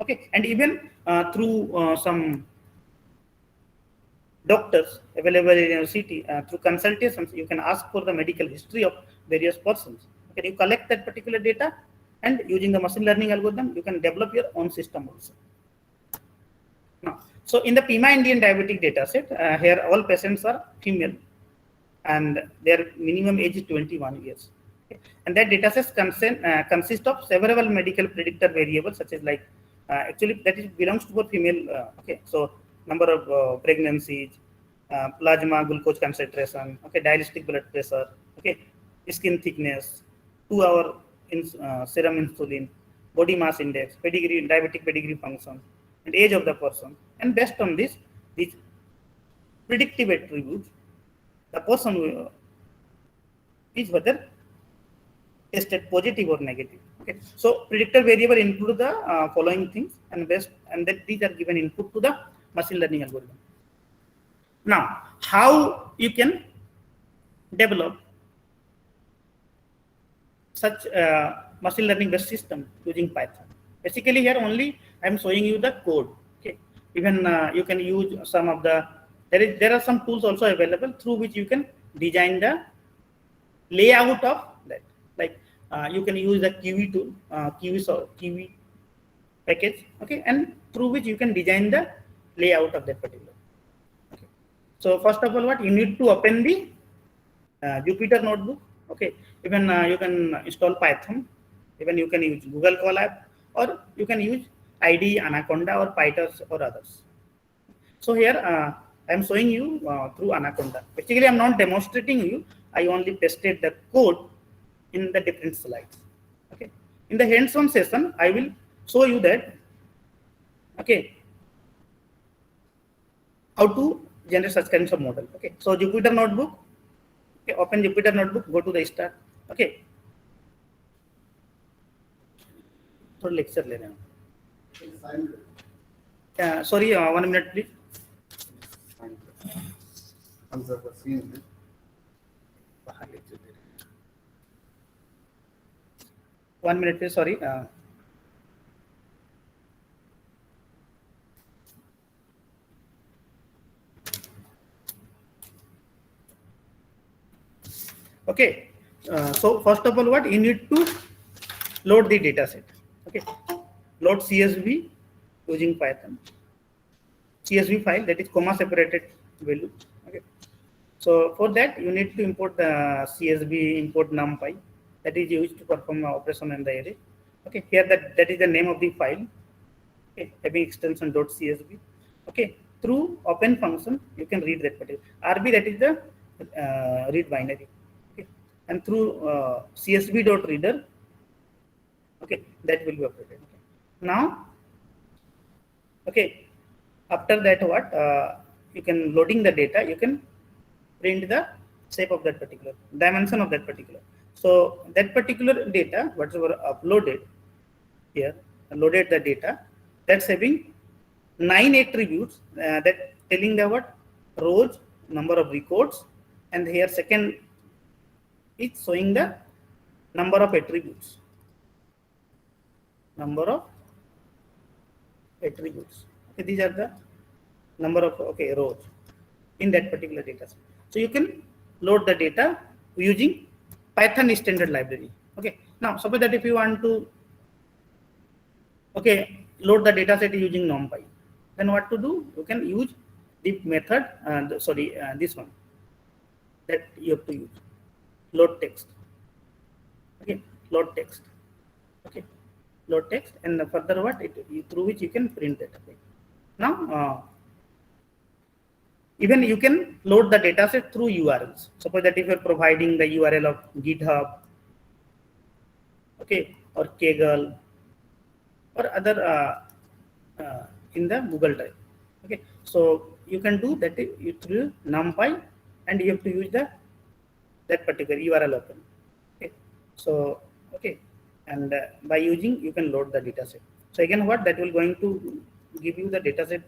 okay, and even through some doctors available in your city, through consultations you can ask for the medical history of various persons. Okay, you collect that particular data, and using the machine learning algorithm you can develop your own system also. Now, so in the PIMA Indian diabetic dataset, here all patients are female and their minimum age is 21 years. Okay. And that dataset consists of several medical predictor variables such as like, actually that is belongs to for female, okay, so number of pregnancies, plasma glucose concentration, okay, diastolic blood pressure, okay, skin thickness, 2-hour serum insulin, body mass index, pedigree, diabetic pedigree function, and age of the person. And based on this, these predictive attributes, the person is whether tested positive or negative. Okay, so predictor variable include the following things, and that these are given input to the machine learning algorithm. Now, how you can develop such machine learning based system using Python? Basically, here only I am showing you the code. Okay, even you can use some of the there are some tools also available through which you can design the layout of that. Like you can use the Kiwi tool, Kiwi package, okay, and through which you can design the layout of that particular. Okay. So first of all, what you need to open the Jupyter notebook. Okay, even you can install Python, even you can use Google Colab, or you can use IDE, Anaconda, or PyTorch, or others. So here I am showing you through Anaconda. Basically, I am not demonstrating you. I only pasted the code in the different slides. Okay. In the hands-on session, I will show you that. Okay. How to generate such kinds of model. Okay. So Jupyter notebook. Okay. Open Jupyter notebook. Go to the start. Okay. So lecture ले रहे हैं. Sorry, 1 minute please. One minute please, sorry. Okay, so first of all, what you need to load the data set. Okay, load CSV using Python. CSV file, that is comma separated value. Okay, so for that you need to import the CSV import numpy that is used to perform operation in the array. Okay, here that is the name of the file. Okay, having extension .csv. Okay, through open function you can read that particular RB, that is the read binary. Okay, and through CSV.reader. Okay, that will be operated. Okay. Now, okay, after that what you can loading the data, you can print the shape of that particular dimension of that particular. So that particular data, whatever uploaded here, loaded the data, that's having 9 attributes that telling the what rows, number of records, and here second is showing the number of attributes. Number of attributes. Okay, these are the number of rows in that particular data set. So you can load the data using Python standard library. Okay. Now suppose that if you want to load the data set using NumPy, then what to do? You can use the method. This one that you have to use load text. Okay, load text. Okay. Load text, and further what through which you can print it. Okay. Now even you can load the dataset through URLs. Suppose that if you are providing the URL of GitHub, okay, or Kaggle, or other in the Google Drive. Okay, so you can do that through NumPy and you have to use that particular URL open. Okay, so okay, and by using you can load the data set. So again, what that will going to give you the data set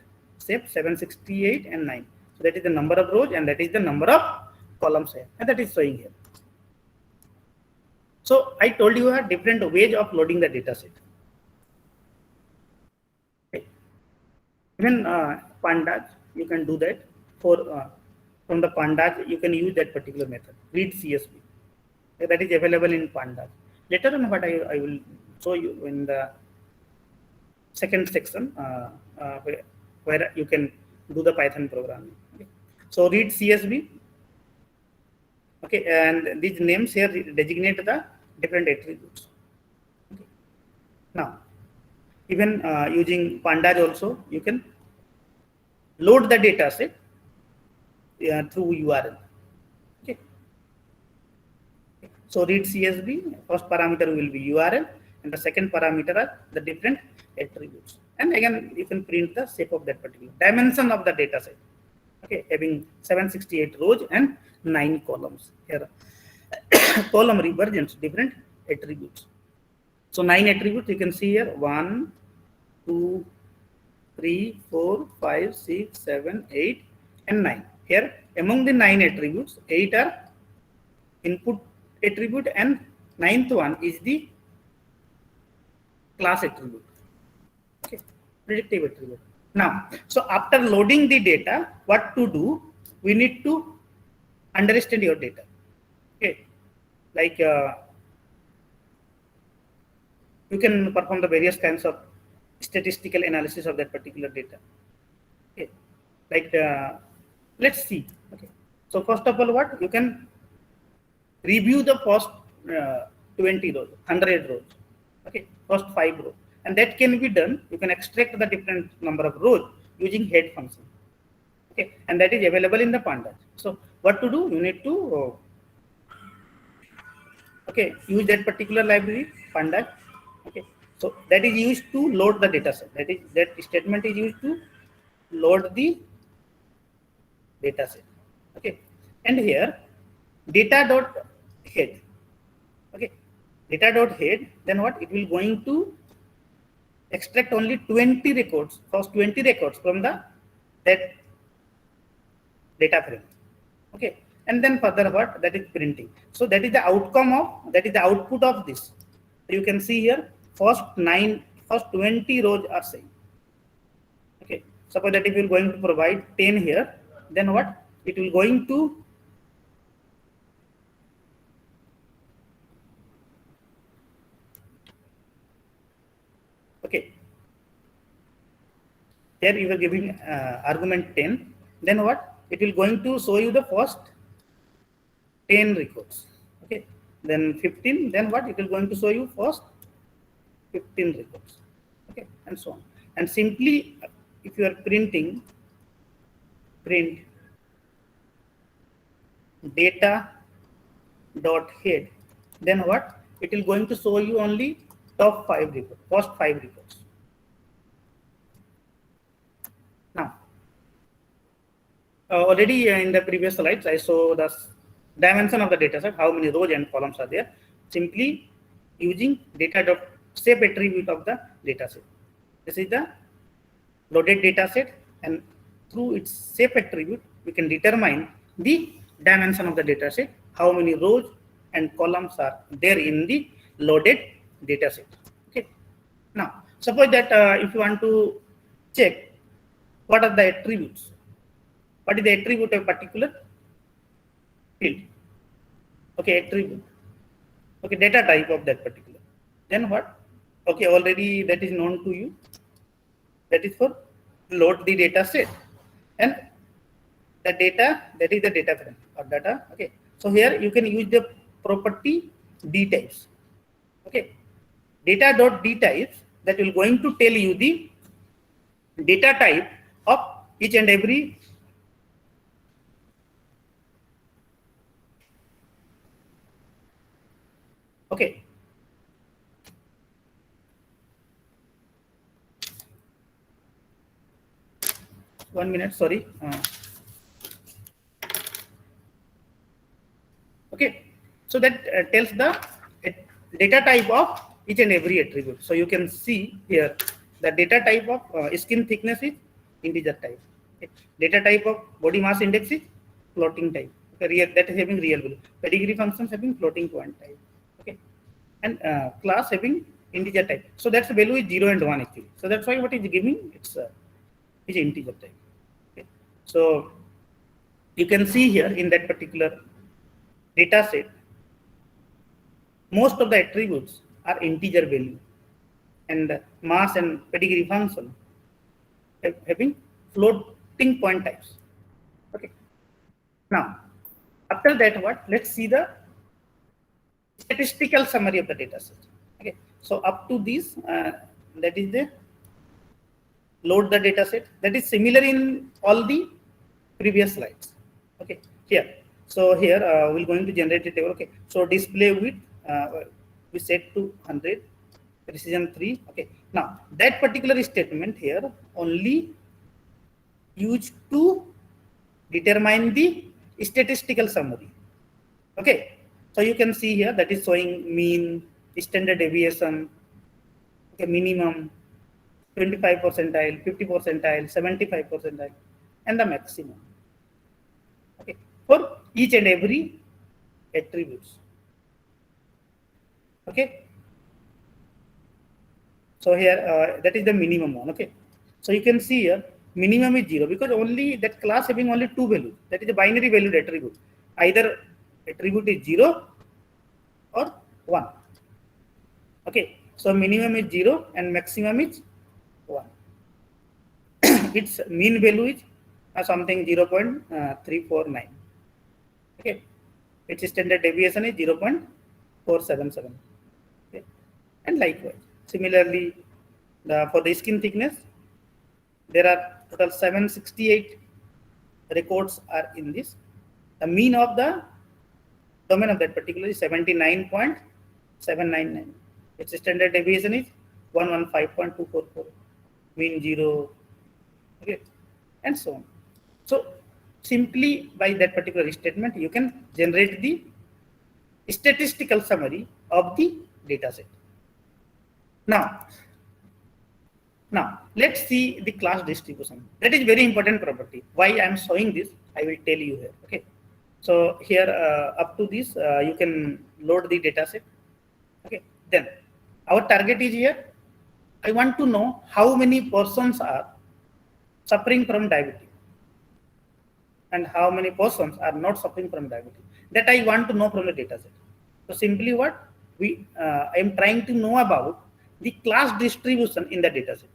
shape 768 and 9. So that is the number of rows and that is the number of columns here, and that is showing here. So I told you a different ways of loading the data set. Okay. Even pandas, you can do that. For from the pandas, you can use that particular method. Read CSV. That is available in pandas. Later on, what I will show you in the second section where you can do the Python programming. Okay. So read CSV. Okay, and these names here designate the different attributes. Okay. Now, even using pandas also, you can load the data set through URL. Okay. So read CSV, first parameter will be URL, and the second parameter are the different attributes. And again, you can print the shape of that particular dimension of the data set. Okay, having 768 rows and 9 columns here. Column represents different attributes. So 9 attributes you can see here: 1, 2, 3, 4, 5, 6, 7, 8, and 9. Here, among the 9 attributes, 8 are input attribute and 9th one is the class attribute. Okay, predictive attribute. Now, so after loading the data, what to do? We need to understand your data. Okay, like you can perform the various kinds of statistical analysis of that particular data. Okay, like let's see. Okay, so first of all, what you can review the first 20 rows, 100 rows. Okay, first 5 rows, and that can be done. You can extract the different number of rows using head function. Okay, and that is available in the pandas. So what to do? You need to okay, use that particular library pandas. Okay, so that is used to load the data set. That statement is used to load the data set. Okay, and here data dot head. Okay, data dot head. Then what it will going to extract only 20 records, first 20 records from that data frame. Okay, and then further what that is printing. So that is the outcome of that is the output of this. You can see here first 20 rows are same. Okay, suppose that if you are going to provide 10 here, then what it will going to okay. Here you are giving argument 10, then what it will going to show you the first 10 records. Okay, then 15, then what it will going to show you first 15 records. Okay, and so on. And simply if you are printing print data dot head, then what it will going to show you only top 5 records, first 5 records. Now already in the previous slides I saw the dimension of the data set, how many rows and columns are there, simply using data dot shape attribute of the data set. This is the loaded data set, and through its shape attribute we can determine the dimension of the data set, how many rows and columns are there in the loaded data set. Okay, now suppose that if you want to check what are the attributes, what is the attribute of a particular field. Okay, attribute. Okay, data type of that particular. Then what? Okay, already that is known to you. That is for load the data set, and the data, that is the data frame or data. Okay, so here you can use the property d types. Okay, data dot d types, that will going to tell you the data type of each and every okay. 1 minute, sorry. So that tells the data type of each and every attribute. So you can see here the data type of skin thickness is integer type. Okay. Data type of body mass index is floating type. Okay. That is having real value. Pedigree functions having floating point type. Okay. And class having integer type. So that's the value is 0 and 1 actually. So that's why what is giving it's is integer type. Okay. So you can see here in that particular data set, most of the attributes are integer value, and mass and pedigree function having floating point types. Okay. Now, after that, what? Let's see the statistical summary of the data set. Okay. So up to this, that is the load the data set. That is similar in all the previous slides. Okay. Here. So here we're going to generate a table. Okay. So display width we set to 100, precision 3. Okay. Now that particular statement here only used to determine the statistical summary. Okay. So you can see here that is showing mean, standard deviation, okay, minimum, 25 percentile, 50 percentile, 75 percentile, and the maximum. Okay, for each and every attributes. Okay. So here that is the minimum one. Okay. So you can see here minimum is 0 because only that class having only two values. That is a binary valued attribute. Either attribute is 0 or 1. Okay. So minimum is 0 and maximum is 1. Its mean value is something 0.349. Okay. Its standard deviation is 0.477. Okay. And likewise, similarly, for the skin thickness, there are total 768 records are in this. The mean of the domain of that particular is 79.799. Its standard deviation is 115.244. Mean 0. Okay, and so on. So simply by that particular statement, you can generate the statistical summary of the data set. Now let's see the class distribution. That is very important property. Why I am showing this, I will tell you here. Okay. So here up to this, you can load the data set. Okay. Then our target is here. I want to know how many persons are suffering from diabetes and how many persons are not suffering from diabetes. That I want to know from the data set. So simply what I am trying to know about the class distribution in the data set.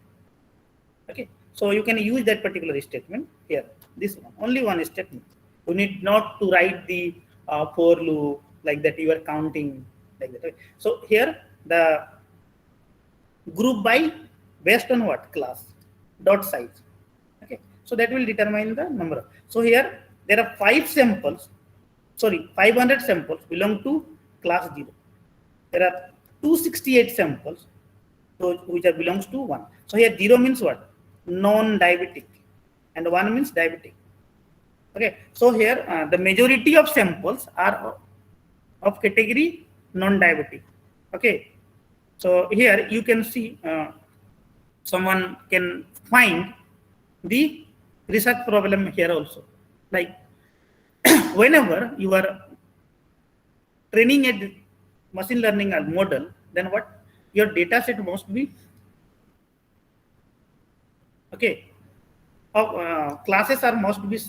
Okay. So you can use that particular statement here. This one, only one statement. You need not to write the for loop like that. You are counting like that. Okay. So here the group by based on what class dot size. Okay, so that will determine the number. So here there are 500 samples belong to class 0. There are 268 samples which are belongs to 1. So here 0 means what? Non-diabetic, and 1 means diabetic. Okay, so here the majority of samples are of category non-diabetic. Okay, so here you can see someone can find the research problem here also. Like whenever you are training a machine learning model, then what? Your data set must be okay. Classes are must be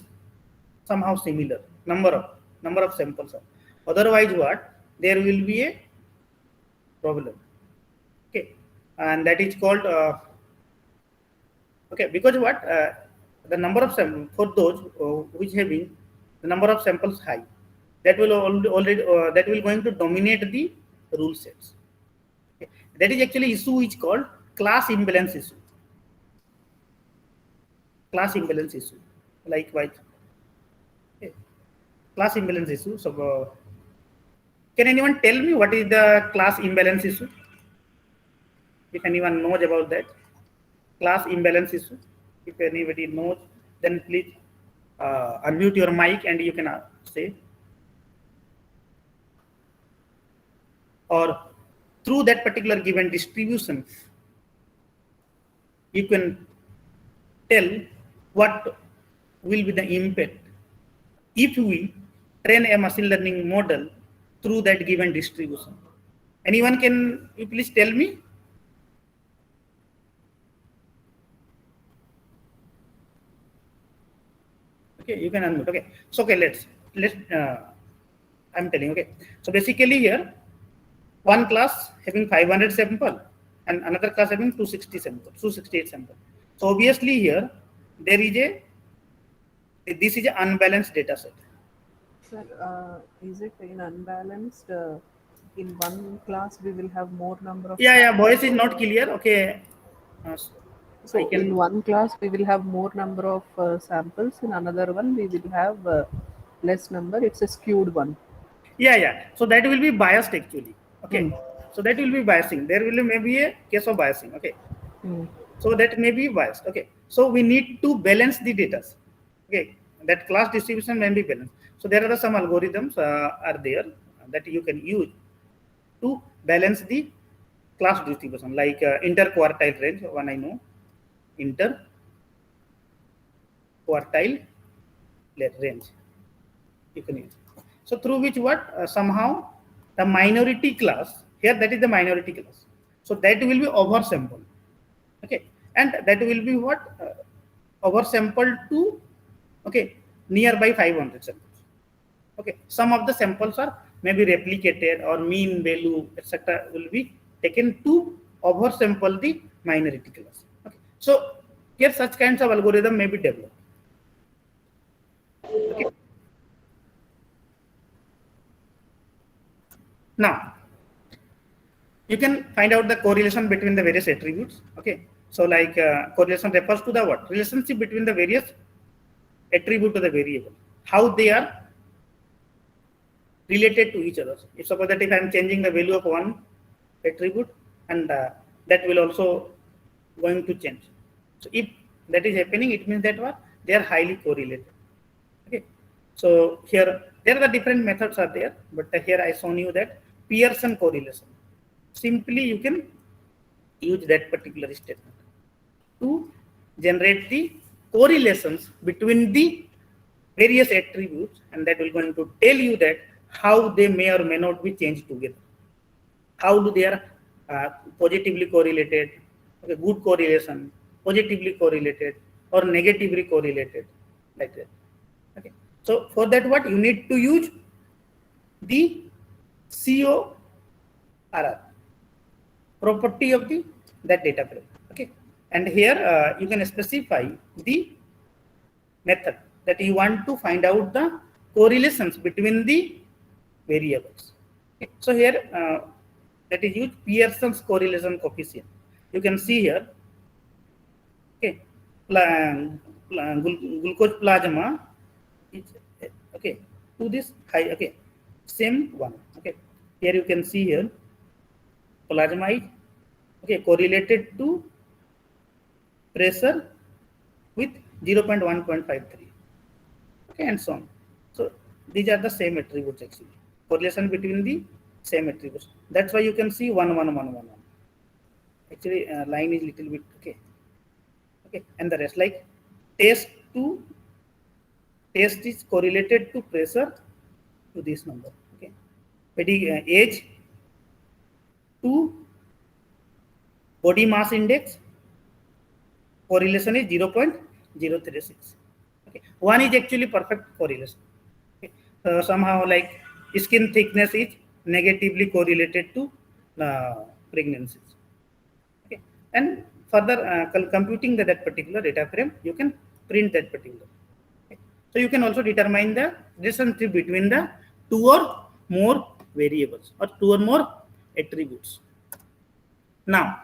somehow similar. Number of samples are. Otherwise, what? There will be a problem. Okay, and that is called okay, because what the number of samples for those which having the number of samples high, that will already that will going to dominate the rule sets. Okay. That is actually issue which called class imbalance issue. Class imbalance issue. Likewise, okay. Class imbalance issue. So, can anyone tell me what is the class imbalance issue? If anyone knows about that, class imbalance issue. If anybody knows, then please unmute your mic and you can say. or through that particular given distribution, you can tell what will be the impact if we train a machine learning model through that given distribution. Anyone can you please tell me? Okay, you can unmute. Okay, so okay, let's I'm telling. Okay, so basically here one class having 500 sample and another class having 260 sample, 268 sample. So obviously here there is this is an unbalanced data set. Sir, is it in unbalanced? In one class, we will have more number of. Yeah, voice is not clear. Okay. So in one class, we will have more number of samples. In another one, we will have less number. It's a skewed one. Yeah. So that will be biased actually. Okay. So that will be biasing. There will maybe a case of biasing. Okay. So that may be biased. Okay. So we need to balance the data. Okay. That class distribution may be balanced. So there are some algorithms are there that you can use to balance the class distribution, like interquartile range. One I know, interquartile range. You can use. So through which what somehow the minority class here, that is the minority class. So that will be oversampled. Okay, and that will be what oversampled to nearby 500 samples. Okay, some of the samples are maybe replicated or mean value etc. will be taken to oversample the minority class. Okay, so here such kinds of algorithm may be developed. Okay. Now you can find out the correlation between the various attributes. Okay, so like correlation refers to the what relationship between the various attribute to the variable, how they are related to each other. If suppose that if I am changing the value of one attribute, and that will also going to change. So if that is happening, it means that what they are highly correlated. Okay, so here there are the different methods are there, but here I shown you that Pearson correlation. Simply you can use that particular statement to generate the correlations between the various attributes, and that will going to tell you that how they may or may not be changed together. How do they are positively correlated, okay, good correlation, positively correlated, or negatively correlated, like that. Okay. So for that, what you need to use the CORR, property of the that data frame. Okay, and here you can specify the method that you want to find out the correlations between the variables. Okay. So here that is used Pearson's correlation coefficient. You can see here. Okay, glucose plasma is okay to this high. Okay, same one. Okay, here you can see here plasma is okay correlated to pressure with 0.1.53. Okay, and so on. So these are the same attributes actually. Correlation between the same attributes. That's why you can see 1, 1, 1, 1, 1. Actually, line is little bit okay. Okay, and the rest like test is correlated to pressure to this number. Okay, age to body mass index correlation is 0.036. Okay, one is actually perfect correlation. Okay. Somehow like skin thickness is negatively correlated to pregnancies. Okay, and further computing that particular data frame, you can print that particular. Okay. So you can also determine the relationship between the two or more variables or two or more attributes. Now,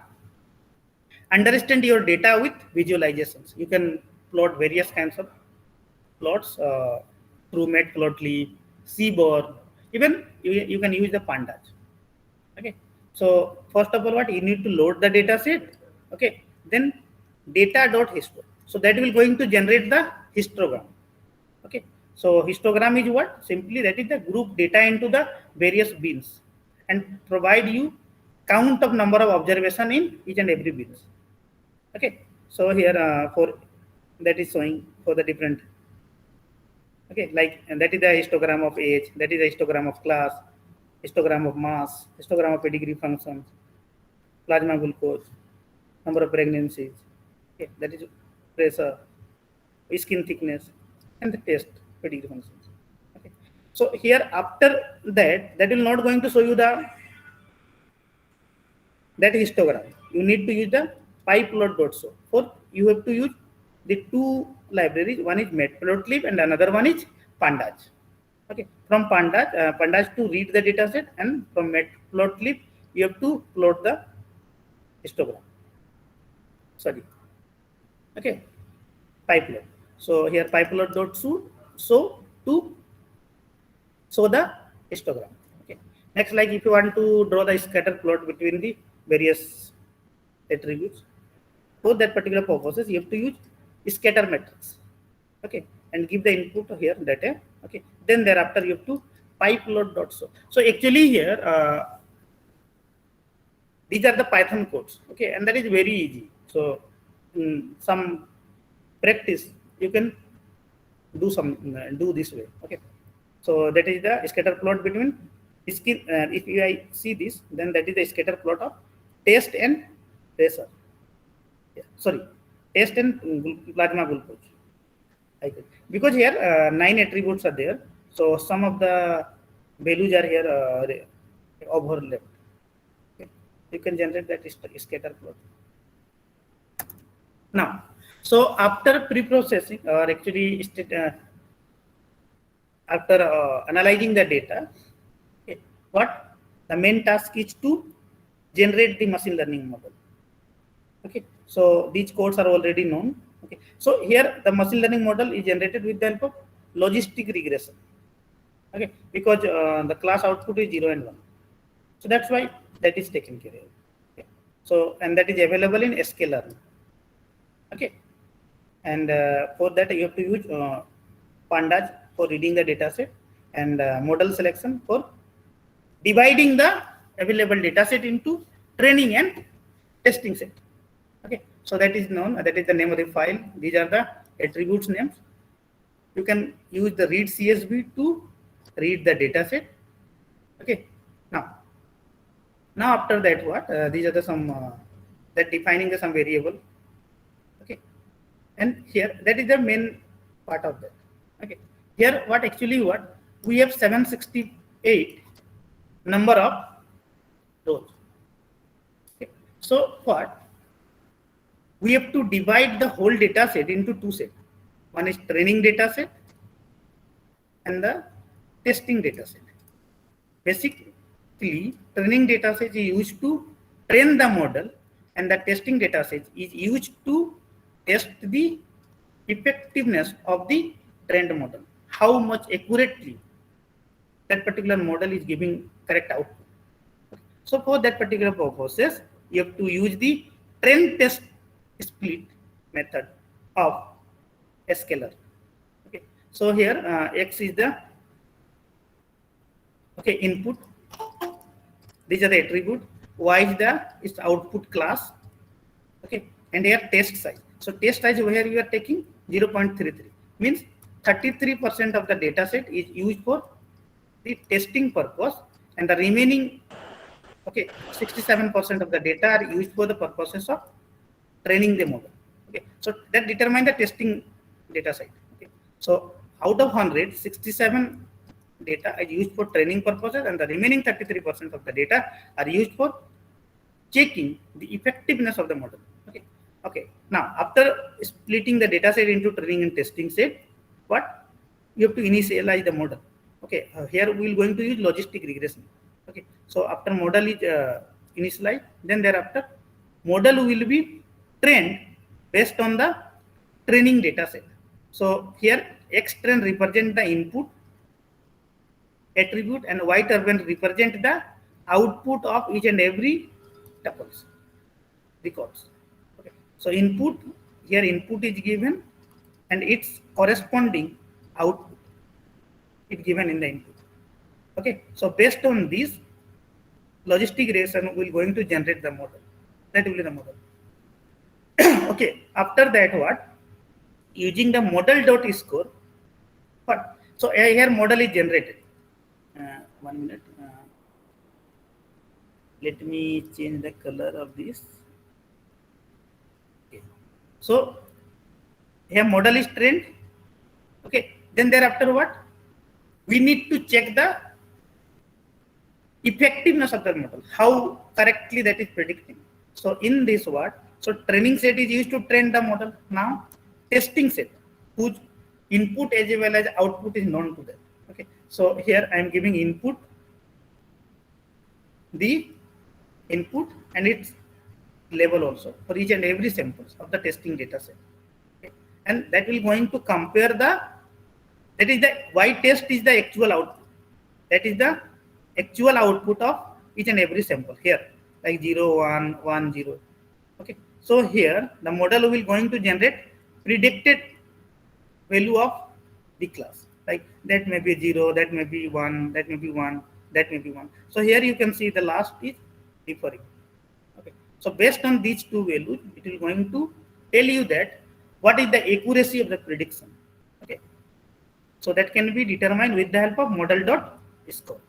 understand your data with visualizations. You can plot various kinds of plots through Matplotlib, Seaborn, even you can use the pandas. Okay, so first of all, what you need to load the data set. Okay, then data.histo. So that will going to generate the histogram. Okay, so histogram is what? Simply that is the group data into the various bins. and provide you count of number of observation in each and every bit. Okay, so here for that is showing for the different. Okay, like, and that is the histogram of age, that is the histogram of class, histogram of mass, histogram of pedigree functions, plasma glucose, number of pregnancies. Okay, that is pressure, skin thickness, and the test pedigree functions. Okay, so here after that, that will not going to show you the that histogram. You need to use the pyplot.show. For you have to use the two libraries. One is matplotlib and another one is pandas. Okay, from pandas to read the data set, and from matplotlib you have to plot the histogram. Sorry. Okay, pyplot. So here pyplot.show to show the histogram. Okay. Next, like if you want to draw the scatter plot between the various attributes, for that particular purposes you have to use scatter matrix. Okay, and give the input here data. Okay, then thereafter you have to pyplot.show. So actually here these are the Python codes. Okay, and that is very easy. So some practice you can do do this way. Okay, so that is the scatter plot between skin. If I see this, then that is the scatter plot of test and pressure. Yeah, sorry, test and plasma glucose. Because here 9 attributes are there, so some of the values are here overlapped. Okay. You can generate that scatter plot. Now, so after pre-processing, or actually after analyzing the data, okay, what the main task is to generate the machine learning model. Okay, so these codes are already known. Okay, so here the machine learning model is generated with the help of logistic regression. Okay, because the class output is 0 and 1, so that's why that is taken care of. Okay. So, and that is available in sklearn. Okay, and for that you have to use pandas for reading the data set, and model selection for dividing the available data set into training and testing set. Okay, so that is known, that is the name of the file. These are the attributes names. You can use the read CSV to read the data set. Okay, now after that, what these are the some that defining the some variable. Okay, and here that is the main part of that. Okay, here what we have 768 number of rows. Okay, so what we have to divide the whole data set into two sets. One is training data set and the testing data set. Basically, training data set is used to train the model, and the testing data set is used to test the effectiveness of the trained model, how much accurately that particular model is giving correct output. So for that particular purposes, you have to use the train test split method of scalar. Okay, so here x is the input, these are the attribute, y is the output class. Okay, and here test size. So test size over here you are taking 0.33, means 33% of the data set is used for the testing purpose, and the remaining 67% of the data are used for the purposes of training the model. Okay, so that determines the testing data set. Okay, so out of 100, 67 data is used for training purposes, and the remaining 33% of the data are used for checking the effectiveness of the model. Okay, okay. Now after splitting the data set into training and testing set, what you have to initialize the model. Okay, here we will going to use logistic regression. Okay, so after model is initialized, then thereafter model will be trained based on the training data set. So here X train represent the input attribute, and Y turban represent the output of each and every tuples records. Okay, so input, here input is given and its corresponding output is given in the input. Okay, so based on this, logistic regression will going to generate the model. That will be the model. Okay, after that what? Using the model dot score, what? So here model is generated. 1 minute. Let me change the color of this. Okay. So here model is trained. Okay. Then thereafter what? We need to check the effectiveness of the model, how correctly that is predicting. So in this what? So training set is used to train the model. Now testing set, whose input as well as output is known to them. Okay. So here I am giving input, the input and its label also for each and every samples of the testing data set. Okay. And that will going to compare the, that is the Y test is the actual output. That is the actual output of each and every sample here, like 0, 1, 1, 0. Okay. So here the model will going to generate predicted value of the class. Like that may be 0, that may be 1, that may be 1, that may be 1. So here you can see the last is differing. Okay. So based on these two values, it will going to tell you that what is the accuracy of the prediction. Okay. So that can be determined with the help of model dot score.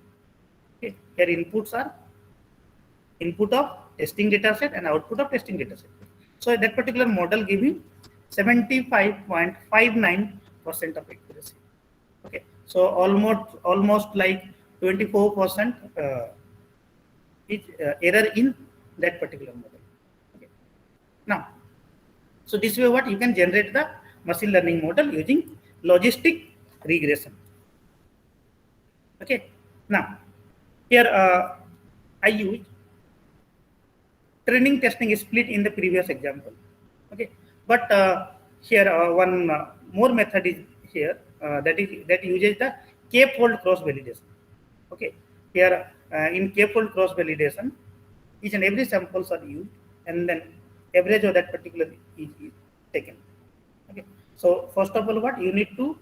Okay. Here inputs are input of testing data set and output of testing data set. So that particular model giving 75.59% of accuracy. Okay. So almost like 24% error in that particular model. Okay. Now, so this way what you can generate the machine learning model using logistic regression. Okay. Now, here I used training testing split in the previous example. Okay. But here one more method is here that uses the k-fold cross validation. Okay. Here in k-fold cross validation, each and every samples are used and then average of that particular is taken. Okay. So first of all, what you need to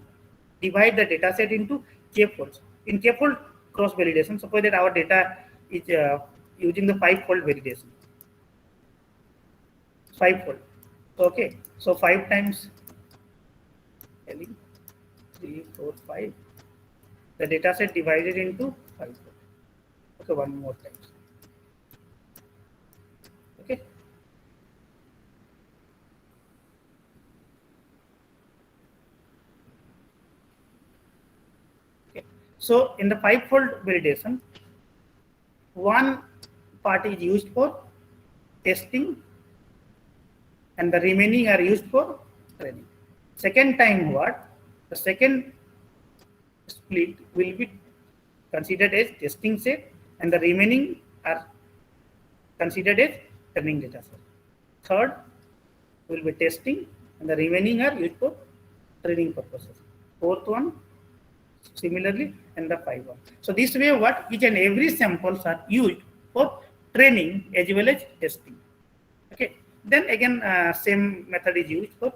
divide the data set into k-folds. In k-fold cross validation, suppose that our data is using the 5-fold validation. 5-fold. Okay. So 5 times 3, 4, 5. The data set divided into 5-fold. Okay, one more time. Okay. Okay. So in the 5-fold validation, one part is used for testing and the remaining are used for training. Second time what? The second split will be considered as testing set and the remaining are considered as training data set. Third will be testing and the remaining are used for training purposes. Fourth one similarly and the 5th one. So this way what each and every samples are used for training as well as testing. Okay. Then again same method is used for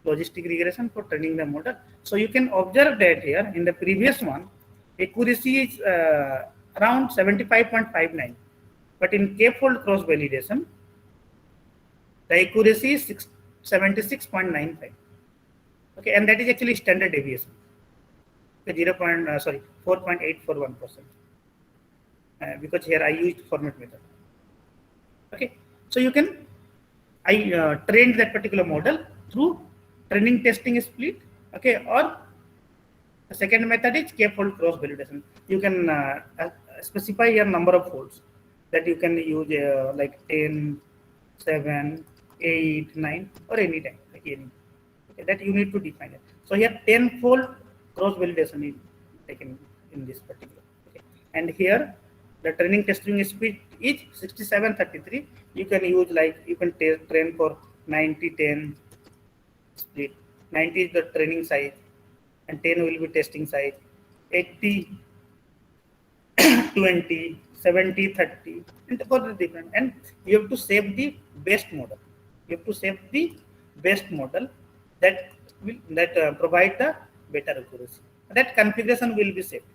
logistic regression for training the model. So you can observe that here in the previous one accuracy is around 75.59, but in k-fold cross validation the accuracy is 76.95. Okay, and that is actually standard deviation. Okay, 4.841%. Because here I used format method. Okay, so you can trained that particular model through training testing split. Okay, or the second method is k-fold cross validation. You can specify your number of folds that you can use like 10, 7, 8, 9 or any time, like any. Okay, that you need to define it. So here 10-fold cross validation is taken in this particular. Okay. And here the training testing split is 67-33. You can use like you can train for 90-10 split. 90 is the training size and 10 will be testing size. 80-20, 70-30, and further different. And you have to save the best model. You have to save the best model that will provide the better accuracy. That configuration will be saved.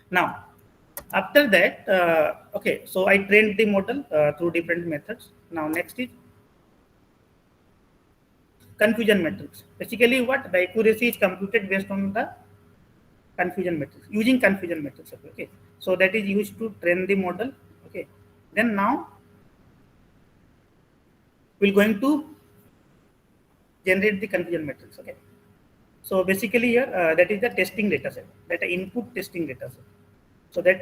Now, After that, okay, so I trained the model through different methods. Now next is confusion matrix. Basically, what the accuracy is computed based on the confusion matrix, using confusion matrix. Okay, so that is used to train the model. Okay, then now we're going to generate the confusion matrix. Okay, so basically here that is the testing data set, that input testing data set. So that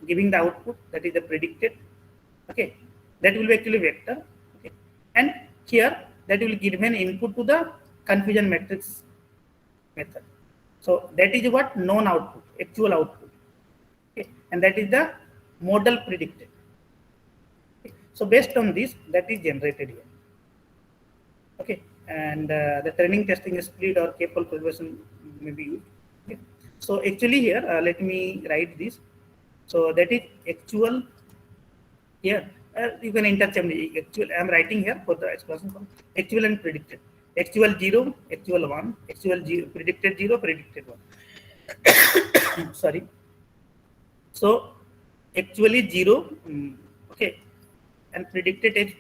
giving the output, that is the predicted. Okay, that will be actually vector. Okay, and here that will give an input to the confusion matrix method. So that is what known output, actual output. Okay, and that is the model predicted. Okay. So based on this, that is generated here. Okay, and the training testing split or k-fold correlation may be used. Okay. So actually here, let me write this. So that is actual here. You can interchange actual. I am writing here for the expression from actual and predicted. Actual 0, actual 1, actual 0, predicted 0, predicted 1. Sorry. So actually 0, okay, and predicted is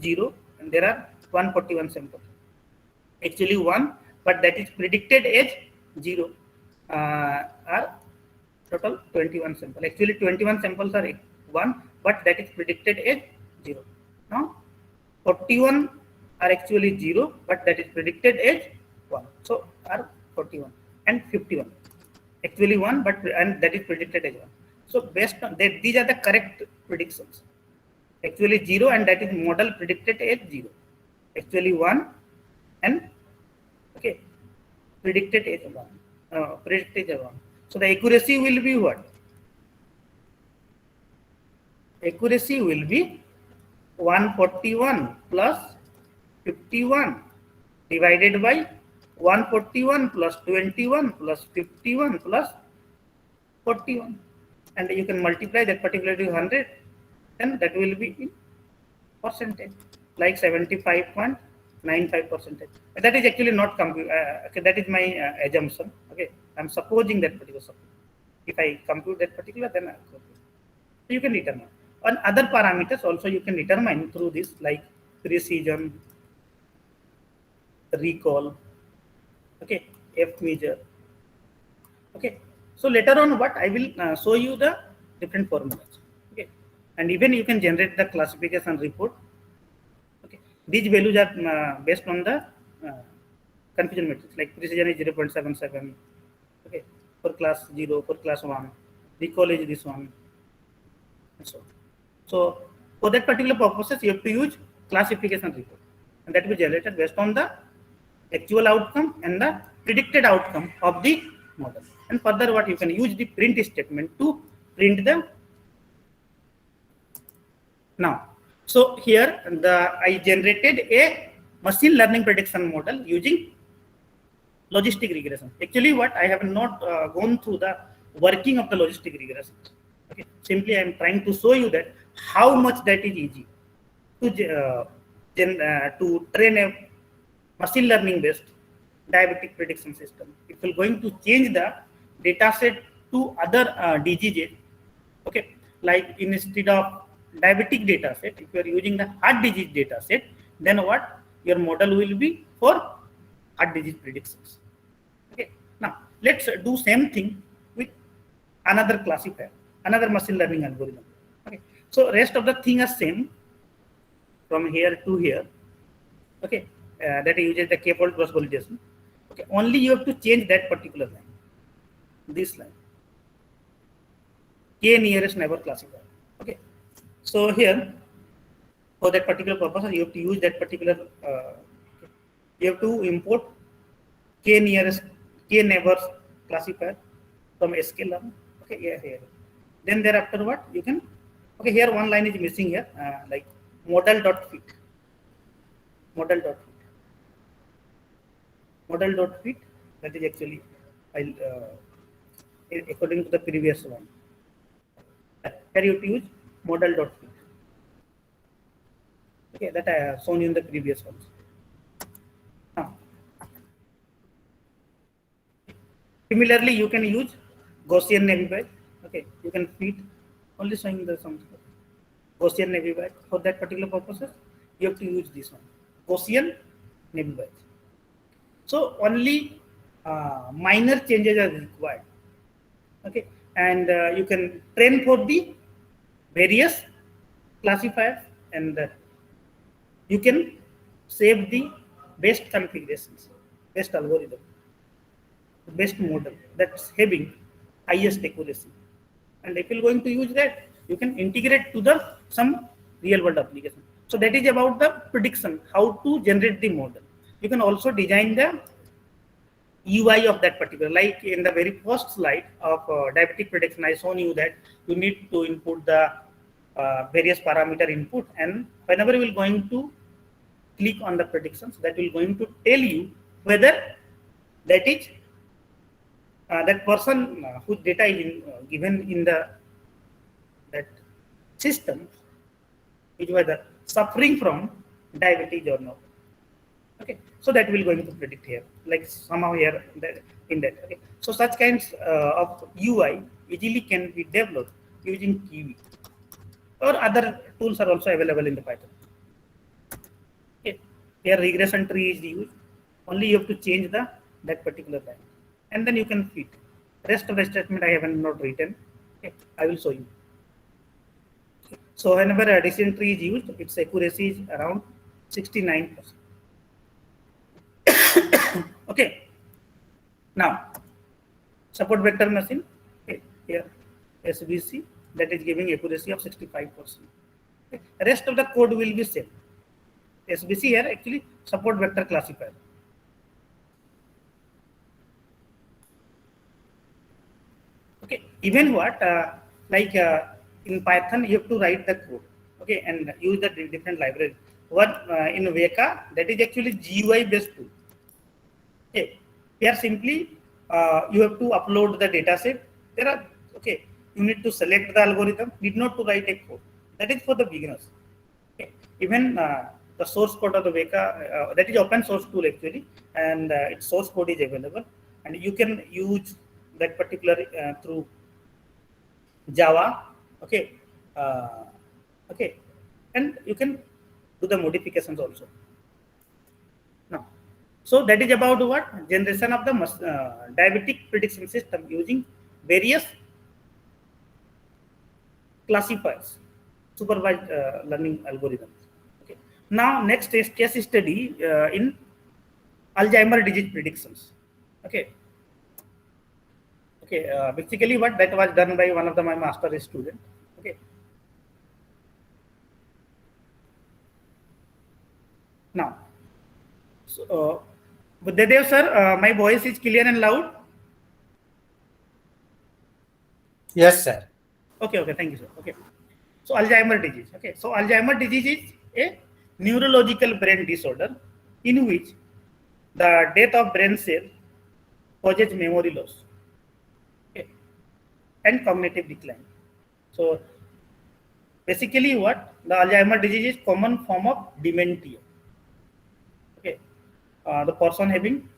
0, and there are 141 samples. Actually 1, but that is predicted as 0. Are total 21 samples. Actually 21 samples are 1, but that is predicted as 0. Now 41 are actually 0, but that is predicted as 1. So are 41 and 51. Actually 1, but and that is predicted as 1. So based on that, these are the correct predictions. Actually 0, and that is model predicted as 0. Actually 1 and okay, predicted as 1. Predicted as 1. So the accuracy will be what? Accuracy will be 141 plus 51 divided by 141 plus 21 plus 51 plus 41, and you can multiply that particular to 100, then that will be in percentage, like 75.95%. That is actually not okay, that is my assumption. Okay, I'm supposing that particular suppose. If I compute that particular, then I compute. So you can determine. On other parameters also you can determine through this, like precision, recall, okay, F measure. Okay, so later on what I will show you the different formulas. Okay, and even you can generate the classification report. Okay, these values are based on the confusion matrix, like precision is 0.77. Okay, for class 0, for class 1, recall is this one, and so on. So for that particular purposes, you have to use classification report, and that will be generated based on the actual outcome and the predicted outcome of the model. And further, what you can use the print statement to print the now. So here I generated a machine learning prediction model using logistic regression. Actually, what I have not gone through the working of the logistic regression. Okay, simply I am trying to show you that how much that is easy to train a machine learning based diabetic prediction system. If you're going to change the data set to other diseases, okay, like instead of diabetic data set, if you are using the heart disease data set, then what your model will be for heart disease predictions. Okay, now let's do same thing with another classifier, another machine learning algorithm. Okay, so rest of the thing is same from here to here. Okay, that uses the k-fold cross validation. Okay, only you have to change that particular line, this line, k nearest neighbor classifier. Okay, so here for that particular purpose you have to use that particular. You have to import k neighbors classifier from sklearn. Okay, yeah, here. Then thereafter what you can. Okay, here one line is missing here, like model.fit. Model.fit, that is actually according to the previous one. Here you have to use model.fit. Okay, that I have shown you in the previous ones. Now, similarly, you can use Gaussian Navy Okay, you can feed only showing the some Gaussian navy badge. For that particular purposes, you have to use this one, Gaussian navy badge. So only minor changes are required. Okay, and you can train for the various classifiers, and you can save the best configurations, best algorithm, best model that's having highest accuracy. And if you're going to use that, you can integrate to the some real world application. So that is about the prediction, how to generate the model. You can also design the UI of that particular, like in the very first slide of diabetic prediction, I shown you that you need to input the various parameter input, and whenever you will going to click on the predictions, that will going to tell you whether that is that person whose data is given in the that system is whether suffering from diabetes or not. Okay, so that will going to predict here, like somehow here in that. Okay, so such kinds of UI easily can be developed using Kiwi, or other tools are also available in the Python. Okay, here regression tree is used. Only you have to change the that particular line, and then you can fit. Rest of the statement I haven't not written. Okay, I will show you. Okay. So whenever a decision tree is used, its accuracy is around 69%. Okay. Now, support vector machine. Okay. Here, SVC, that is giving accuracy of 65%. Okay. Rest of the code will be same. SVC here actually support vector classifier. Okay, even what like in Python you have to write the code, okay, and use the different library. What in Weka, that is actually GUI based tool. Okay, here simply you have to upload the data set. There are, okay, you need to select the algorithm, need not to write a code. That is for the beginners. Okay, even the source code of the Weka, that is open source tool actually, and its source code is available, and you can use that particular through Java. Okay, okay, and you can do the modifications also. Now, so that is about what generation of the diabetic prediction system using various classifiers, supervised learning algorithms. Okay. Now, next is case study in Alzheimer disease predictions. Okay. Okay. Basically, what that was done by one of my master student. Okay. Now, so Buddhadev sir, my voice is clear and loud. Yes, sir. Okay, okay, thank you, sir. Okay, so Alzheimer disease. Okay, so Alzheimer disease is a neurological brain disorder in which the death of brain cell causes memory loss, okay, and cognitive decline. So basically, what the Alzheimer disease is common form of dementia. Okay, the person having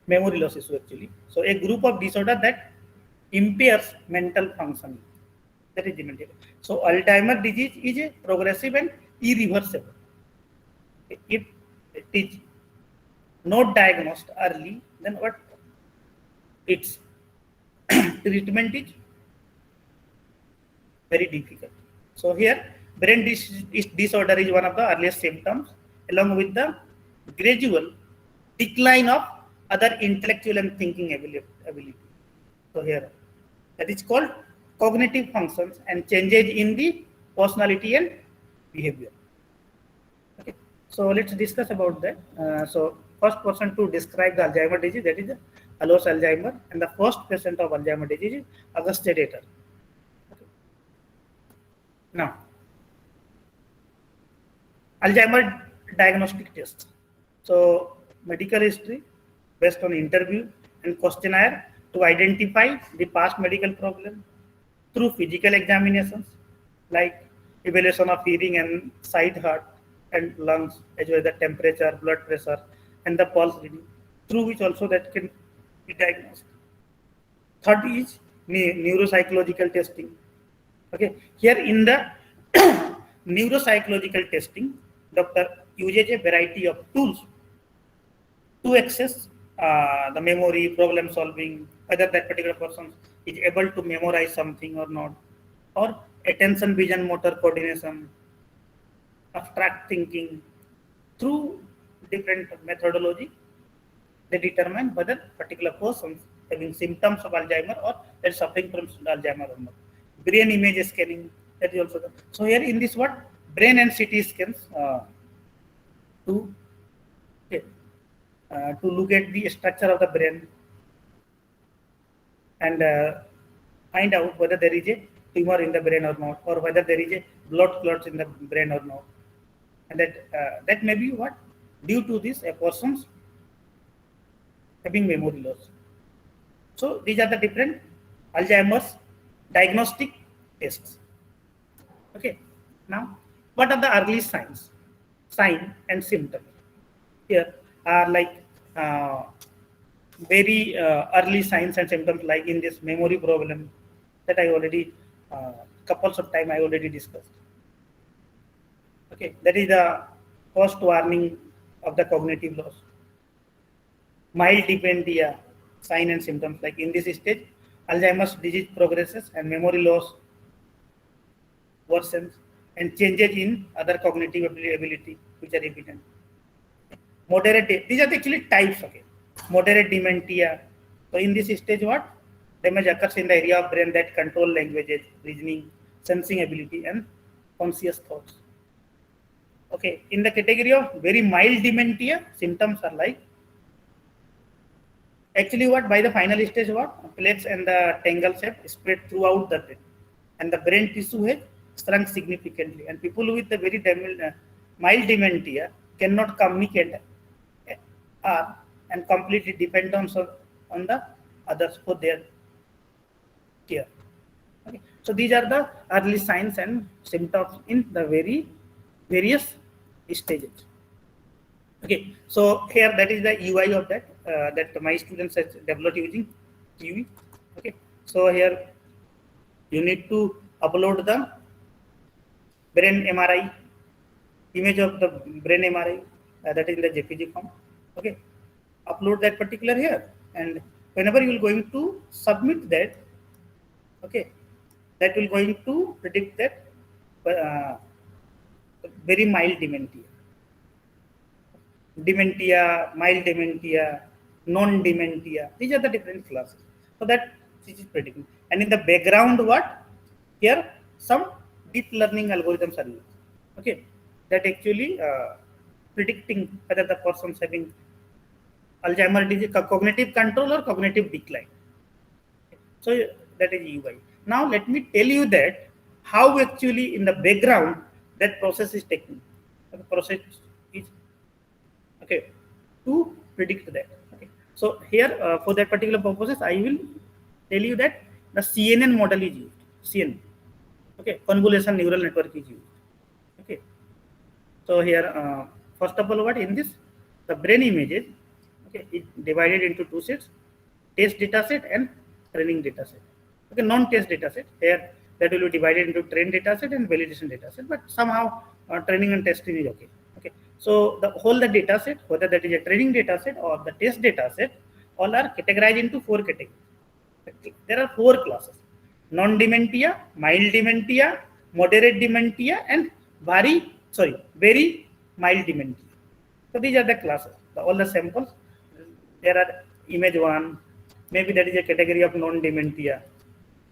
memory loss issue actually. So a group of disorder that impairs mental functioning. That is dementia. So Alzheimer disease is a progressive and irreversible. If it is not diagnosed early, then what? Its treatment is very difficult. So here, brain disorder is one of the earliest symptoms, along with the gradual decline of other intellectual and thinking ability. So here, that is called cognitive functions and changes in the personality and behavior. Okay, so let's discuss about that. So first person to describe the Alzheimer disease, that is Alois Alzheimer, and the first patient of Alzheimer disease is Auguste Deter. Okay. Now, Alzheimer diagnostic test. So medical history based on interview and questionnaire to identify the past medical problem through physical examinations like evaluation of hearing and sight, heart and lungs, as well as the temperature, blood pressure and the pulse reading, through which also that can be diagnosed. Third is neuropsychological testing. Okay, here in the neuropsychological testing, doctor uses a variety of tools to access the memory, problem solving, whether that particular person is able to memorize something or not, or attention, vision, motor coordination, abstract thinking. Through different methodology, they determine whether particular person having symptoms of Alzheimer or they're suffering from Alzheimer or not. Brain image scanning, that is also the. So here in this what brain and CT scans to okay, to look at the structure of the brain and find out whether there is a tumor in the brain or not, or whether there is a blood clots in the brain or not, and that may be what due to this a person's having memory loss. So these are the different Alzheimer's diagnostic tests. Okay. Now, what are the early signs and symptoms? Here are like very early signs and symptoms, like in this memory problem that I already couples of time I already discussed. Okay, that is the first warning of the cognitive loss. Mild dementia, sign and symptoms, like in this stage, Alzheimer's disease progresses and memory loss worsens and changes in other cognitive ability which are evident. Moderate, these are actually types. Okay, moderate dementia. So in this stage, what damage occurs in the area of brain that control languages, reasoning, sensing ability, and conscious thoughts. Okay, in the category of very mild dementia, symptoms are like actually what by the final stage what plaques and the tangles have spread throughout the brain, and the brain tissue has shrunk significantly, and people with the very mild dementia cannot communicate and completely depend on the others for their care. Okay. So these are the early signs and symptoms in the very various stages. Okay, so here that is the UI of that that my students has developed using UI. Okay, so here you need to upload the brain MRI image of the brain MRI that is in the JPG form. Okay, upload that particular here, and whenever you will going to submit that, okay, that will going to predict that very mild dementia, mild dementia, non-dementia. These are the different classes. So that this is predicting. And in the background, what here some deep learning algorithms are used. Okay, that actually predicting whether the person's having Alzheimer's disease, cognitive control or cognitive decline. So that is UI. Now let me tell you that how actually in the background that process is taking. The process is okay to predict that. Okay. So here for that particular purposes, I will tell you that the CNN model is used. CNN. Okay, convolution neural network is used. Okay. So here first of all, what in this the brain images, okay, is divided into two sets: test data set and training data set. Okay, non-test data set here that will be divided into trained data set and validation data set, but somehow training and testing is okay. Okay, so the whole the data set, whether that is a training data set or the test data set, all are categorized into four categories. There are four classes: non-dementia, mild dementia, moderate dementia, and very mild dementia. So these are the classes. All the samples. There are image 1, maybe that is a category of non-dementia.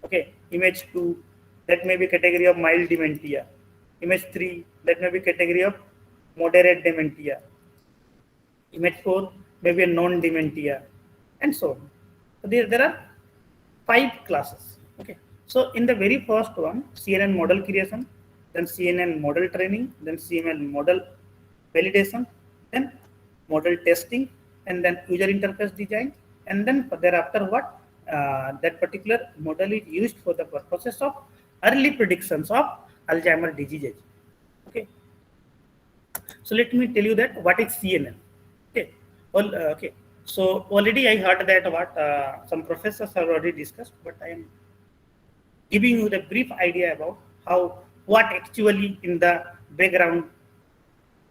Okay, image 2, that may be category of mild dementia. Image 3, that may be category of moderate dementia. Image 4, maybe a non-dementia, and so on. So there are 5 classes. Okay, so in the very first one, CNN model creation, then CNN model training, then CNN model validation, then model testing, and then user interface design, and then thereafter what that particular model is used for the purposes of early predictions of Alzheimer's disease. Okay, so let me tell you that what is CNN. Okay, well, okay, So already I heard that what some professors have already discussed, but I am giving you the brief idea about how what actually in the background.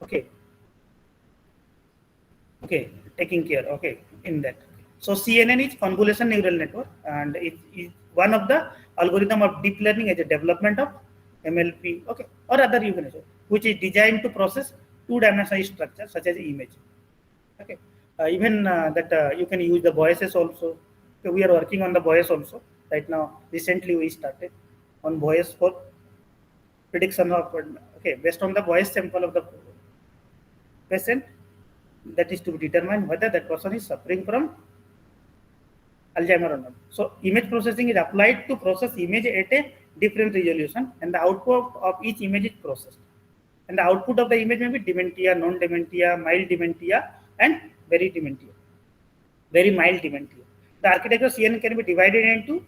Okay, taking care. Okay, in that. So CNN is convolution neural network, and it is one of the algorithm of deep learning as a development of MLP. Okay, or other you can say, which is designed to process two-dimensional structure such as image. Okay, even that you can use the voices also. So we are working on the voice also right now. Recently we started on voice for prediction of, okay, based on the voice sample of the patient, that is to determine whether that person is suffering from Alzheimer or not. So image processing is applied to process image at a different resolution, and the output of each image is processed. And the output of the image may be dementia, non-dementia, mild dementia, and very dementia, very mild dementia. The architecture of CNN can be divided into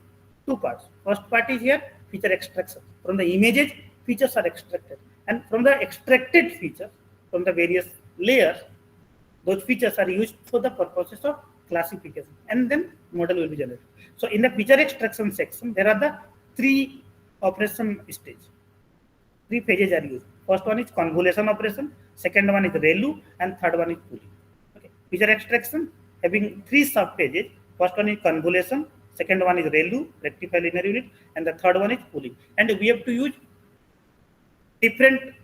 two parts. First part is here feature extraction. From the images, features are extracted, and from the extracted features, from the various layers, those features are used for the purposes of classification, and then model will be generated. So in the feature extraction section, there are the three operation stage. Three phases are used. First one is convolution operation, second one is ReLU, and third one is pooling. Okay. Feature extraction having three sub phases. First one is convolution, second one is ReLU, rectifier linear unit, and the third one is pooling. And we have to use different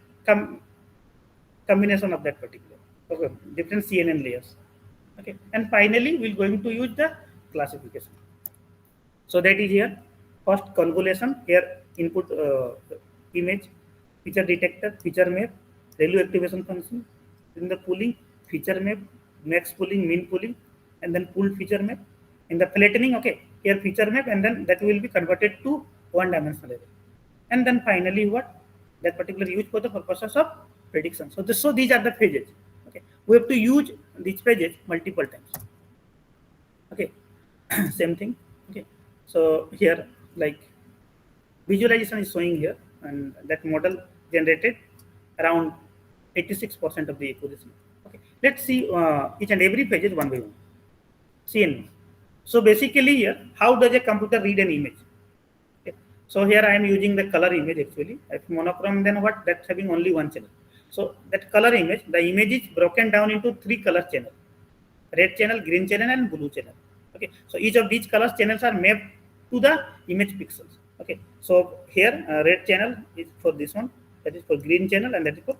combination of that particular, okay, different CNN layers. Okay, and finally we're going to use the classification. So that is here. First convolution, here input image, feature detector, feature map, ReLU activation function, then the pooling, feature map, max pooling, mean pooling, and then pooled feature map. In the flattening, okay, here feature map, and then that will be converted to one-dimensional array. And then finally what? That particular used for the purposes of prediction. So these are the phases. Okay, we have to use these phases multiple times. Okay, same thing. Okay, so here like visualization is showing here, and that model generated around 86% of the accuracy. Okay, let's see each and every phases one by one. CNN. So basically here, how does a computer read an image? Okay. So here I am using the color image actually. If monochrome, then what? That's having only one channel. So that color image, the image is broken down into three color channels: red channel, green channel, and blue channel. Okay, so each of these colors channels are mapped to the image pixels. Okay, so here red channel is for this one, that is for green channel, and that is for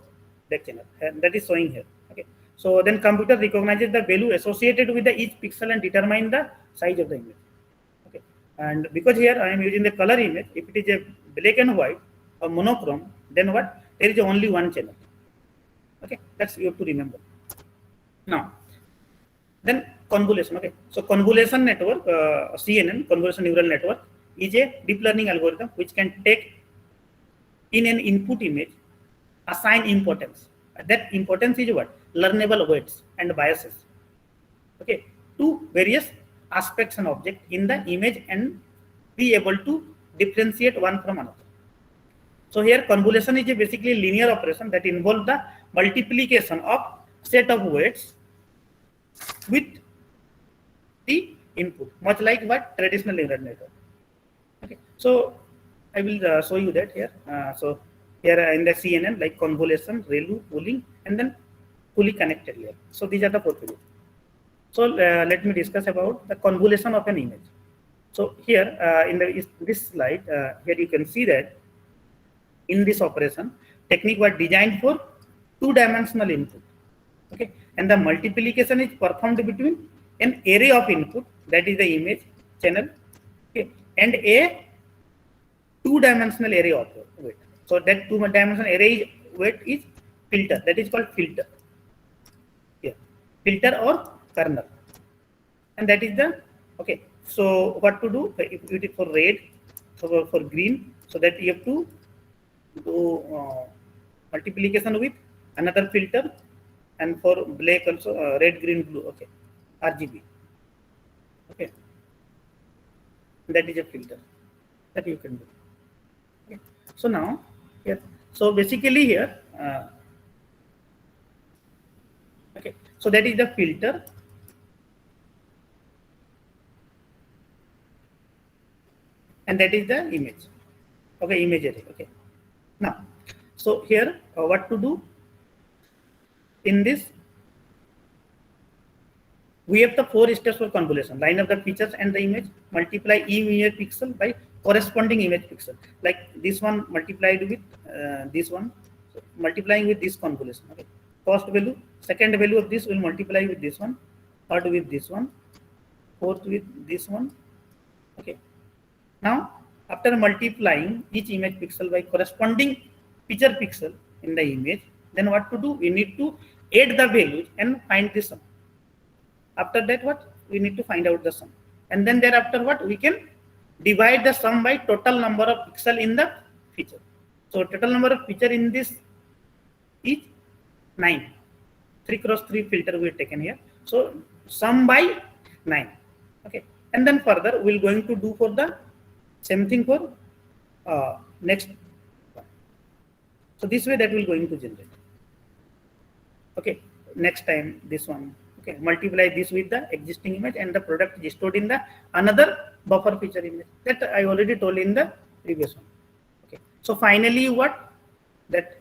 black channel, and that is showing here. Okay, so then computer recognizes the value associated with the each pixel and determine the size of the image. Okay, and because here I am using the color image, if it is a black and white or monochrome, then what? There is only one channel. Okay, that's you have to remember. Now, then convolution. Okay, so convolution network, CNN, convolution neural network, is a deep learning algorithm which can take in an input image, assign importance. That importance is what? Learnable weights and biases. Okay, to various aspects and objects in the image and be able to differentiate one from another. So here convolution is a basically linear operation that involves the multiplication of set of weights with the input, much like what traditional neural network. Okay, so I will show you that here. So here in the CNN, like convolution, ReLU, pooling, and then fully connected layer. So these are the four phases. So let me discuss about the convolution of an image. So here in this slide, here you can see that in this operation, technique was designed for two-dimensional input. Okay, and the multiplication is performed between an array of input, that is the image channel, okay, and a two-dimensional array of weight. So that two-dimensional array weight is filter. That is called filter. Yeah, filter or kernel, and that is the okay. So what to do? If it is for red, so for green, so that you have to do multiplication with another filter, and for black also red, green, blue. Okay, RGB. Okay, that is a filter that you can do. Okay. So now here, so basically here, okay, so that is the filter, and that is the image. Okay, image array. Okay. Now, so here what to do in this? We have the 4 steps for convolution. Line up the features and the image, multiply image pixel by corresponding image pixel. Like this one multiplied with this one, so multiplying with this convolution. Okay. First value, second value of this will multiply with this one, third with this one, fourth with this one. Okay. Now, after multiplying each image pixel by corresponding feature pixel in the image, then what to do? We need to add the values and find the sum. After that, what? We need to find out the sum. And then thereafter, what? We can divide the sum by total number of pixel in the feature. So total number of feature in this is 9. 3 cross 3 filter we have taken here. So sum by 9. Okay. And then further, we're going to do for the same thing for next one. So this way that will going to generate. Okay. Next time this one. Okay, multiply this with the existing image and the product is stored in the another buffer feature image that I already told in the previous one. Okay, so finally what? That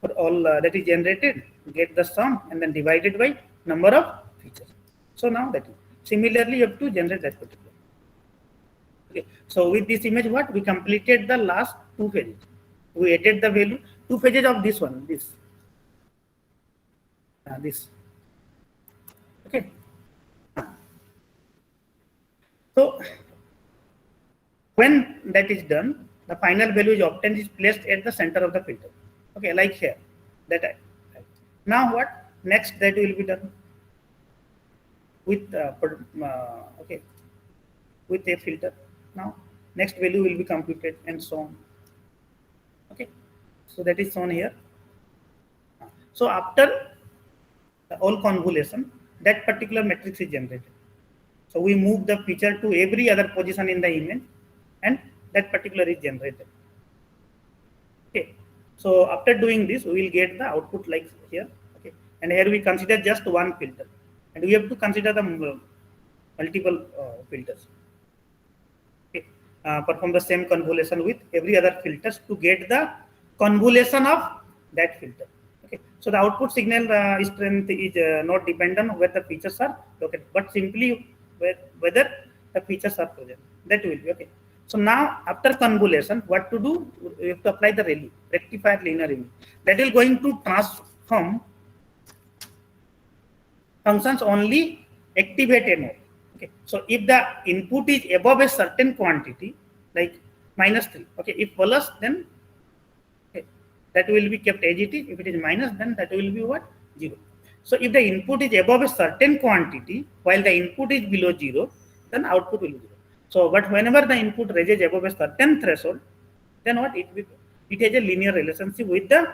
for all that is generated, get the sum and then divided by number of features. So now that is similarly you have to generate that particular. Okay, so with this image what? We completed the last 2 phases. We added the value 2 phases of this one, this. Okay. So when that is done, the final value is obtained is placed at the center of the filter. Okay, like here. That now what? Next that will be done with okay, with a filter. Now next value will be computed and so on. Okay, so that is shown here. So after the whole convolution, that particular matrix is generated. So we move the feature to every other position in the image and that particular is generated. Okay. So after doing this, we will get the output like here. Okay. And here we consider just one filter and we have to consider the multiple filters. Okay. Perform the same convolution with every other filters to get the convolution of that filter. So the output signal strength is not dependent on where the features are located, but simply whether the features are present. That will be okay. So now after convolution, what to do? We have to apply the ReLU, rectifier linear image. That is going to transform functions only activated node. Okay. So if the input is above a certain quantity, like -3, okay, if plus then that will be kept as it is. If it is minus, then that will be what? 0. So if the input is above a certain quantity, while the input is below 0, then output will be 0. So, but whenever the input raises above a certain threshold, then what? It has a linear relationship with the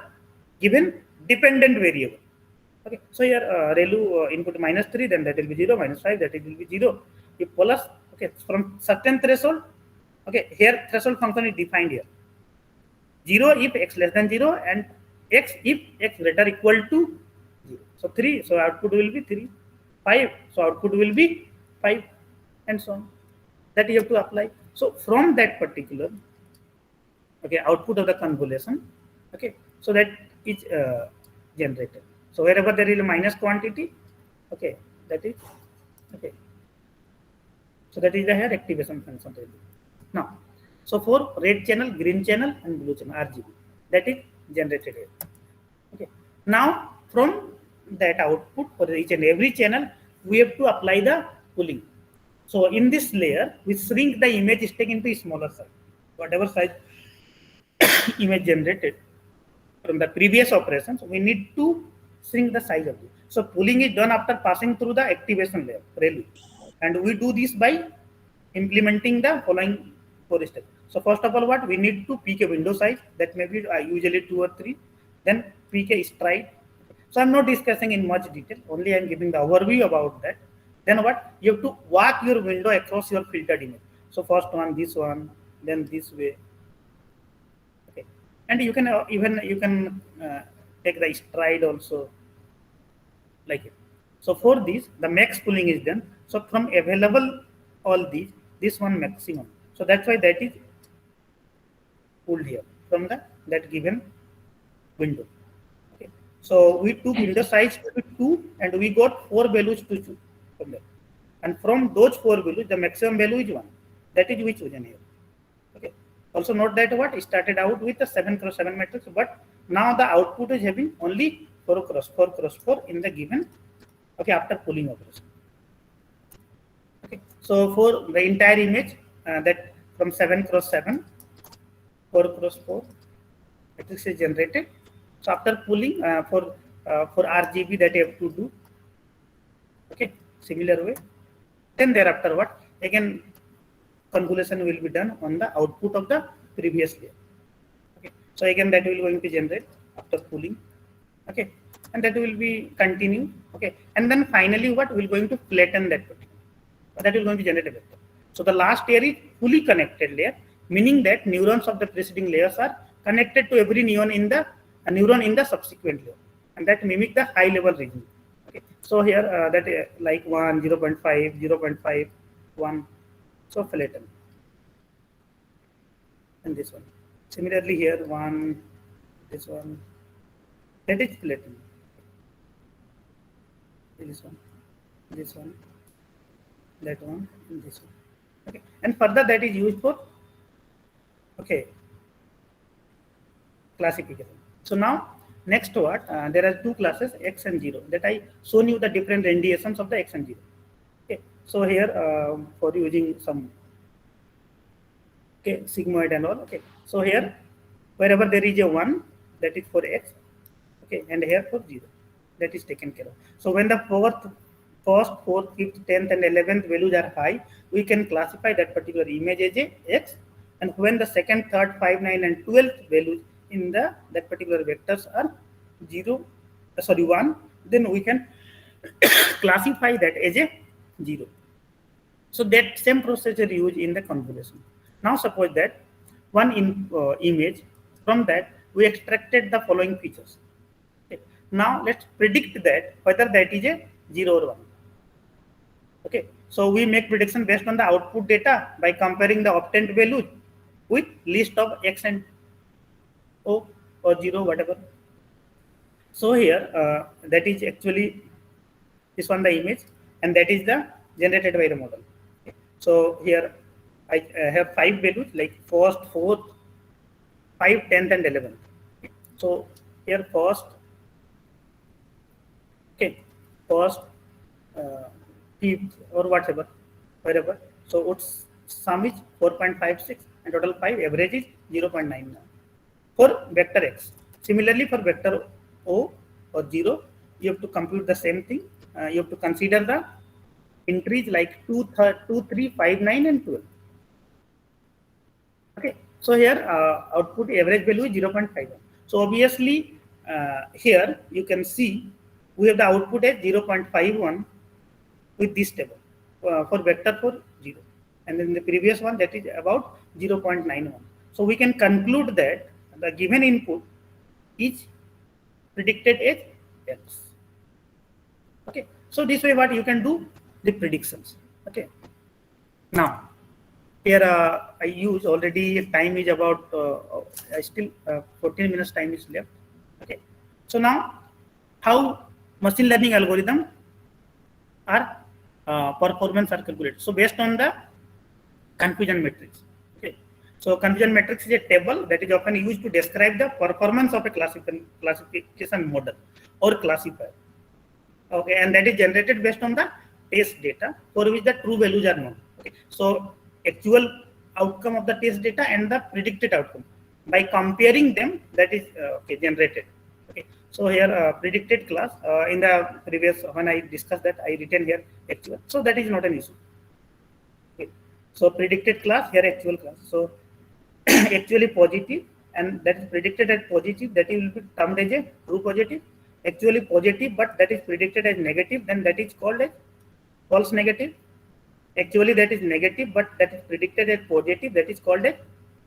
given dependent variable. Okay. So here ReLU input -3, then that will be 0, -5, that will be 0. If plus, okay, from certain threshold, okay, here threshold function is defined here. 0 if x less than 0 and x if x greater equal to 0. So 3, so output will be 3. 5, so output will be 5 and so on. That you have to apply. So from that particular, okay, output of the convolution, okay, so that is generated. So wherever there is a minus quantity, okay, that is, okay. So that is the here activation function. Now, so for red channel, green channel and blue channel, RGB, that is generated here. Okay. Now from that output for each and every channel, we have to apply the pooling. So in this layer, we shrink the image stack into a smaller size. Whatever size image generated from the previous operations, we need to shrink the size of it. So pooling is done after passing through the activation layer, ReLU. And we do this by implementing the following 4 steps. So first of all, what we need to pick a window size, that may be usually 2 or 3, then pick a stride. So I'm not discussing in much detail, only I'm giving the overview about that. Then what? You have to walk your window across your filtered image. So first one, this one, then this way. Okay. And you can even take the stride also like it. So for this, the max pooling is done. So from available all these, this one maximum. So that's why that is pulled here from that given window. Okay. So we took window size to be 2 and we got 4 values to choose from there. And from those 4 values, the maximum value is 1. That is we chosen here. Okay. Also note that what started out with a 7 cross 7 matrix, but now the output is having only 4 cross 4 cross 4 in the given. Okay, after pooling operation. Okay. So for the entire image, that from 7 cross 7, 4 cross 4 matrix is generated. So after pooling for RGB that you have to do, okay, similar way. Then thereafter what again convolution will be done on the output of the previous layer. Okay, so again that will going to generate after pooling. Okay, and that will be continue. Okay, and then finally what will going to flatten that particular. That will going to generate a vector. So the last layer is fully connected layer, meaning that neurons of the preceding layers are connected to every neuron in the subsequent layer, and that mimic the high level region. Okay. So here that like 1, 0.5, 0.5, 1, so flatten, and this one. Similarly here 1, this one, that is flatten. This one, that one, and this one. Okay, and further that is used for classification. So now next what there are 2 classes x and 0 that I shown you the different renditions of the x and 0. Okay, so here for using some sigmoid and all. Okay, so here wherever there is a 1, that is for x. Okay, and here for 0, that is taken care of. So when the first, 4th, 5th, 10th, and 11th values are high, we can classify that particular image as a x. And when the 2nd, 3rd, 5, 9, and 12th values in that particular vectors are 1, then we can classify that as a 0. So that same procedure used in the convolution. Now suppose that one image, from that we extracted the following features. Okay. Now let's predict that whether that is a 0 or 1. Okay, so we make prediction based on the output data by comparing the obtained values with list of x and o or 0, whatever. So here that is actually this one the image, and that is the generated by the model. Okay. So here I have 5 values like 1st, 4th, 5, 10th, and 11th. Okay. So here first, fifth or whatever, wherever. So its sum is 4.56 and total 5, average is 0.99 for vector x. Similarly for vector o or 0, you have to compute the same thing. You have to consider the entries like 2, 3, 5, 9, and 12. Okay, so here output average value is 0.51. So obviously here you can see we have the output at 0.51 with this table for vector for 0, and then the previous one that is about 0.91. So we can conclude that the given input is predicted as x. Okay, so this way what you can do the predictions. Okay, now here I use already time is about I still 14 minutes time is left. Okay, so now how machine learning algorithm are performance are calculated. So based on the confusion matrix. Okay, so confusion matrix is a table that is often used to describe the performance of a classification model or classifier. Okay, and that is generated based on the test data for which the true values are known. Okay, so actual outcome of the test data and the predicted outcome by comparing them, that is generated. Okay, so here predicted class in the previous when I discussed that I written here actual, so that is not an issue. Okay, so predicted class here actual class. So actually positive, and that is predicted as positive, that will be termed as a true positive. Actually positive, but that is predicted as negative, then that is called as false negative. Actually that is negative, but that is predicted as positive, that is called as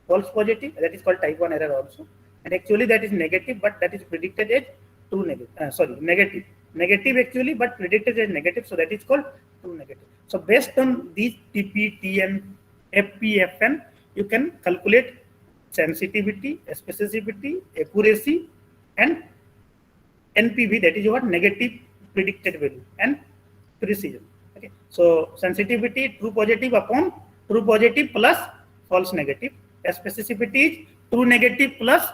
false positive, that is called type 1 error also. And actually that is negative, but that is predicted as true negative. Negative actually, but predicted as negative, so that is called true negative. So based on these TP, TN, FPFN, you can calculate sensitivity, specificity, accuracy, and NPV, that is what, negative predicted value, and precision. Okay, so sensitivity true positive upon true positive plus false negative. Specificity is true negative plus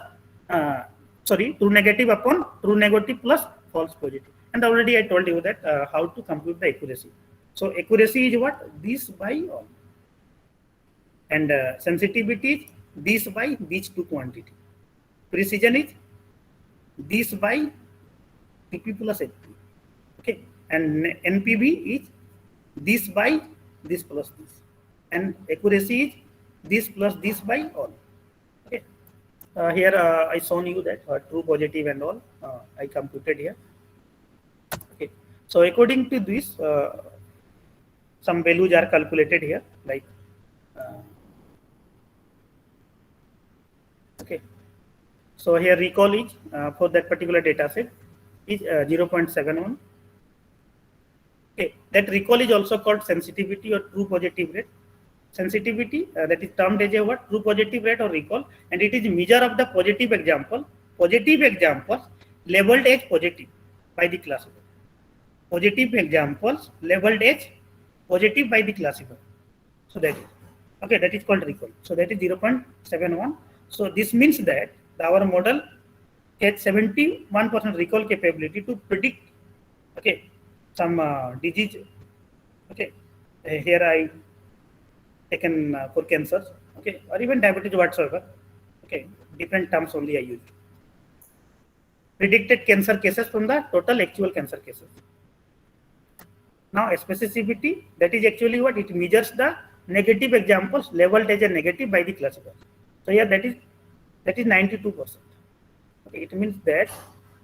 true negative upon true negative plus false positive. And already I told you that how to compute the accuracy. So accuracy is what, this by all, and sensitivity is this by these two quantity. Precision is this by PP plus HP. Okay, and NPV is this by this plus this, and accuracy is this plus this by all. Okay, here I shown you that true positive and all I computed here. Okay, so according to this, some values are calculated here, like okay. So here recall is for that particular data set is 0.71. Okay, that recall is also called sensitivity or true positive rate. Sensitivity that is termed as a what, true positive rate or recall, and it is measure of the positive examples labeled as positive by the classifier. Positive examples labeled as positive by the classifier. So that is okay. That is called recall. So that is 0.71. So this means that our model has 71% recall capability to predict, okay, some disease. Okay, here I taken for cancers, okay, or even diabetes whatsoever. Okay, different terms only I use. Predicted cancer cases from the total actual cancer cases. Now specificity, that is actually what, it measures the negative examples labeled as a negative by the classifier. So here that is 92%. Okay, it means that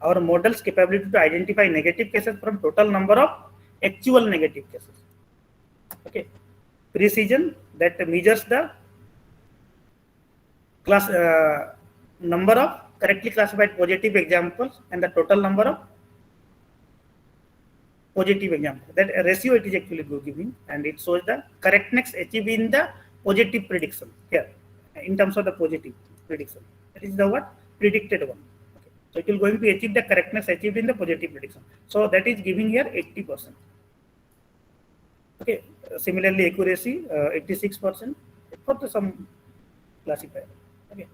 our model's capability to identify negative cases from total number of actual negative cases. Okay, precision, that measures the class number of correctly classified positive examples and the total number of positive examples. That ratio it is actually giving, and it shows the correctness achieved in the positive prediction here in terms of the positive prediction. That is the what, predicted one. Okay. So it will going to achieve the correctness achieved in the positive prediction. So that is giving here 80%. Okay. Similarly, accuracy 86% for some classifier. Okay.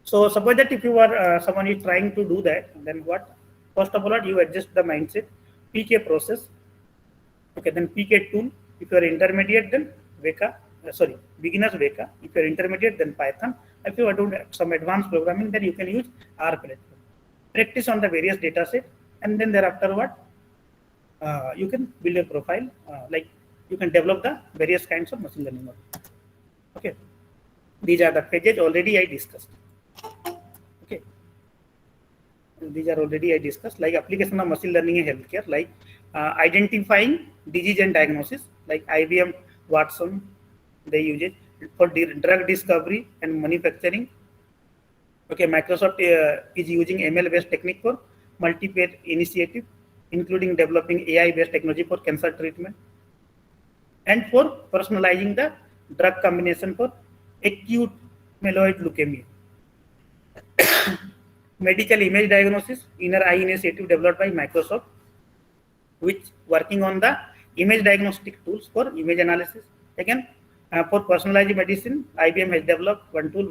So suppose that if you are someone is trying to do that, then what? First of all, you adjust the mindset. PK process. Okay. Then PK tool. If you are intermediate, then Weka. Beginners Weka. If you are intermediate, then Python. If you are doing some advanced programming, then you can use R platform. Practice on the various data set, and then thereafter what? You can build a profile, like you can develop the various kinds of machine learning model. Okay, these are the pages already I discussed. Okay, these are already I discussed, like application of machine learning in healthcare, like identifying disease and diagnosis, like IBM Watson, they use it for drug discovery and manufacturing. Okay, Microsoft is using ML-based technique for multi-pair initiative, including developing AI-based technology for cancer treatment and for personalizing the drug combination for acute myeloid leukemia. Medical image diagnosis, Inner Eye initiative developed by Microsoft, which working on the image diagnostic tools for image analysis. Again, for personalized medicine, IBM has developed one tool,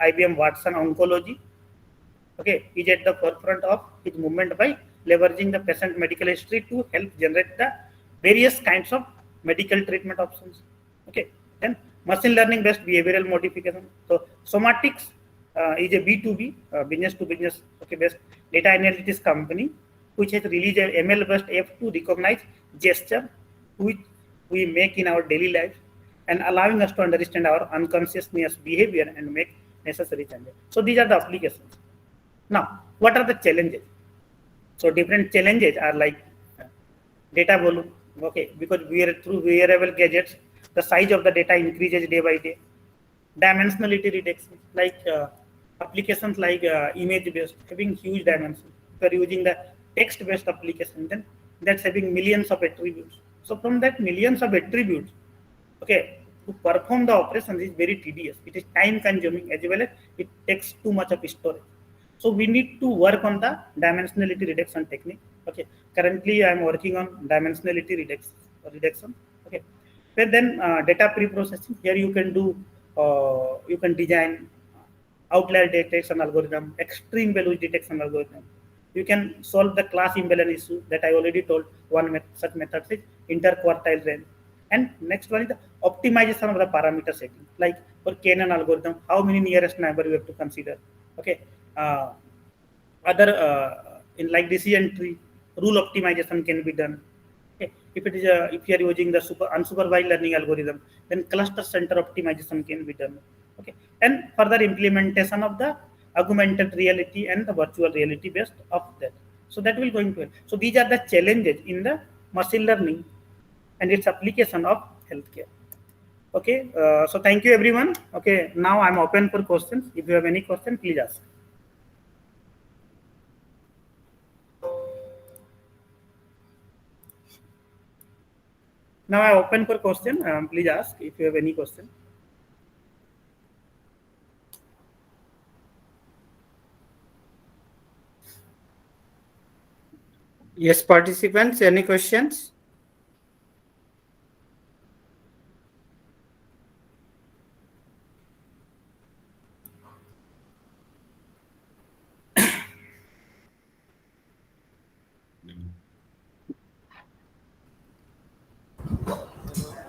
IBM Watson Oncology. Okay, is at the forefront of its movement by leveraging the patient medical history to help generate the various kinds of medical treatment options. Okay, then machine learning based behavioral modification. So Somatics is a B2B, business to business, okay, based data analytics company, which has released a ML based app to recognize gesture, which we make in our daily life, and allowing us to understand our unconsciousness behavior and make necessary changes. So these are the applications. Now, what are the challenges? So different challenges are like data volume. Okay, because through wearable gadgets, the size of the data increases day by day. Dimensionality reduction, like applications like image-based, having huge dimensions. If you are using the text-based application, then that's having millions of attributes. So from that millions of attributes, okay, to perform the operation is very tedious. It is time consuming as well as it takes too much of storage. So we need to work on the dimensionality reduction technique. Okay. Currently, I am working on dimensionality reduction. Okay. But then data pre-processing. Here you can do, you can design outlier detection algorithm, extreme value detection algorithm. You can solve the class imbalance issue that I already told. One such method is interquartile range. And next one is the optimization of the parameter setting. Like for KNN algorithm, how many nearest neighbor you have to consider. Okay. In like decision tree, rule optimization can be done. Okay. If it is if you are using the unsupervised learning algorithm, then cluster center optimization can be done. Okay. And further implementation of the augmented reality and the virtual reality based of that. So that will going to help. So these are the challenges in the machine learning and its application of healthcare. Okay. So thank you everyone. Okay. Now I'm open for questions. If you have any question, please ask. Now I open for question. Please ask if you have any question. Yes, participants, any questions?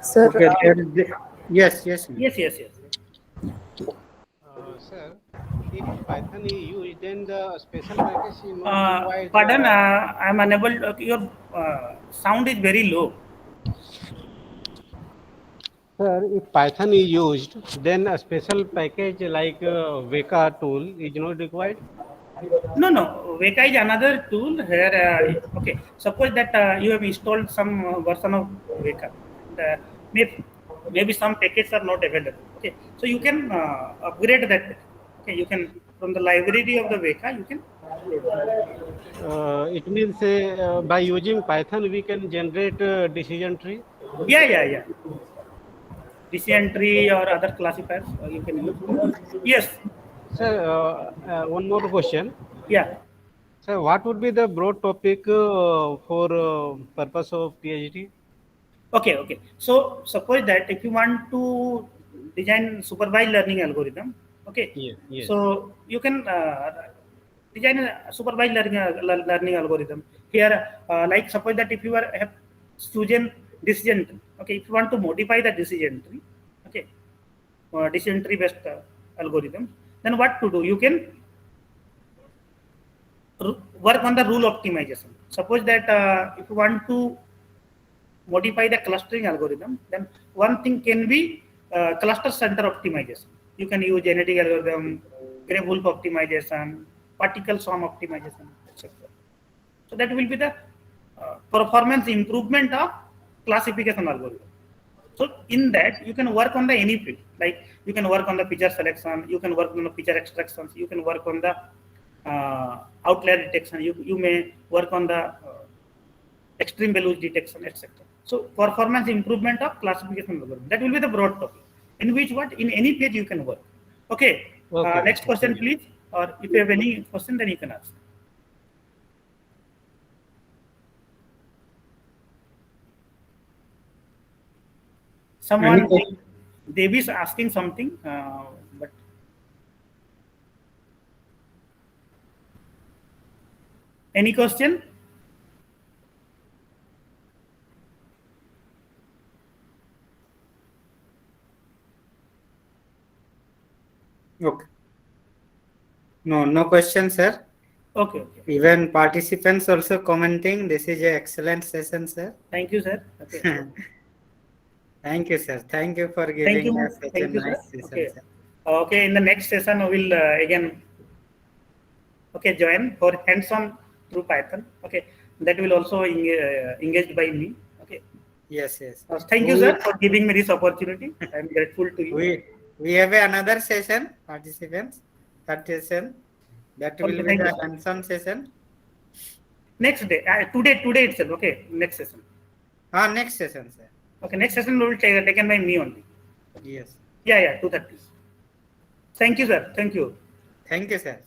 Sir, Okay, yes. Yes. Sir, if Python is used, then the special package is not required. Pardon, I am unable. Your sound is very low. Sir, if Python is used, then a special package like Weka tool is not required. No. Weka is another tool here. Okay, suppose that you have installed some version of Weka. Maybe some packages are not available. Okay, so you can upgrade that. Okay, you can from the library of the Weka you can. It means by using Python we can generate decision tree. Yeah. Decision tree or other classifiers you can use. Yes. Sir, one more question. Yeah. Sir, what would be the broad topic for purpose of PhD? Okay. So suppose that if you want to design supervised learning algorithm, okay. Yes. So you can design a supervised learning algorithm. Here, like suppose that if you have chosen decision tree, okay, if you want to modify the decision tree, okay, decision tree based algorithm, then what to do? You can work on the rule optimization. Suppose that if you want to modify the clustering algorithm, then one thing can be cluster center optimization. You can use genetic algorithm, Grey-Wolf optimization, particle sum optimization, etc. So that will be the performance improvement of classification algorithm. So in that you can work on the any field, like you can work on the feature selection, you can work on the feature extractions, you can work on the outlier detection, you may work on the extreme values detection, etc. So performance improvement of classification algorithm. That will be the broad topic in which what in any page you can work. Okay. Next question, please. Or if you have any question, then you can ask. Someone, Devi is asking something, but any question? Okay. No question, sir. Okay. Even participants also commenting. This is an excellent session, sir. Thank you, sir. Okay. Thank you, sir. Thank you for giving us such a nice session, sir. Okay. In the next session, we will again join for hands-on through Python. Okay. That will also engaged by me. Okay. Yes. Thank you, sir, for giving me this opportunity. I am grateful to you. We have another session, participants. That session. That will be the hands-on session. Next day, today itself. Okay, next session. Next session, sir. Okay, next session will be taken by me only. Yes. Yeah, 2:30. Thank you, sir. Thank you. Thank you, sir.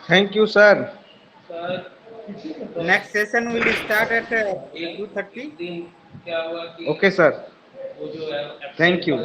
Thank you, sir. Next session will start at 2:30. Okay, sir. Thank you.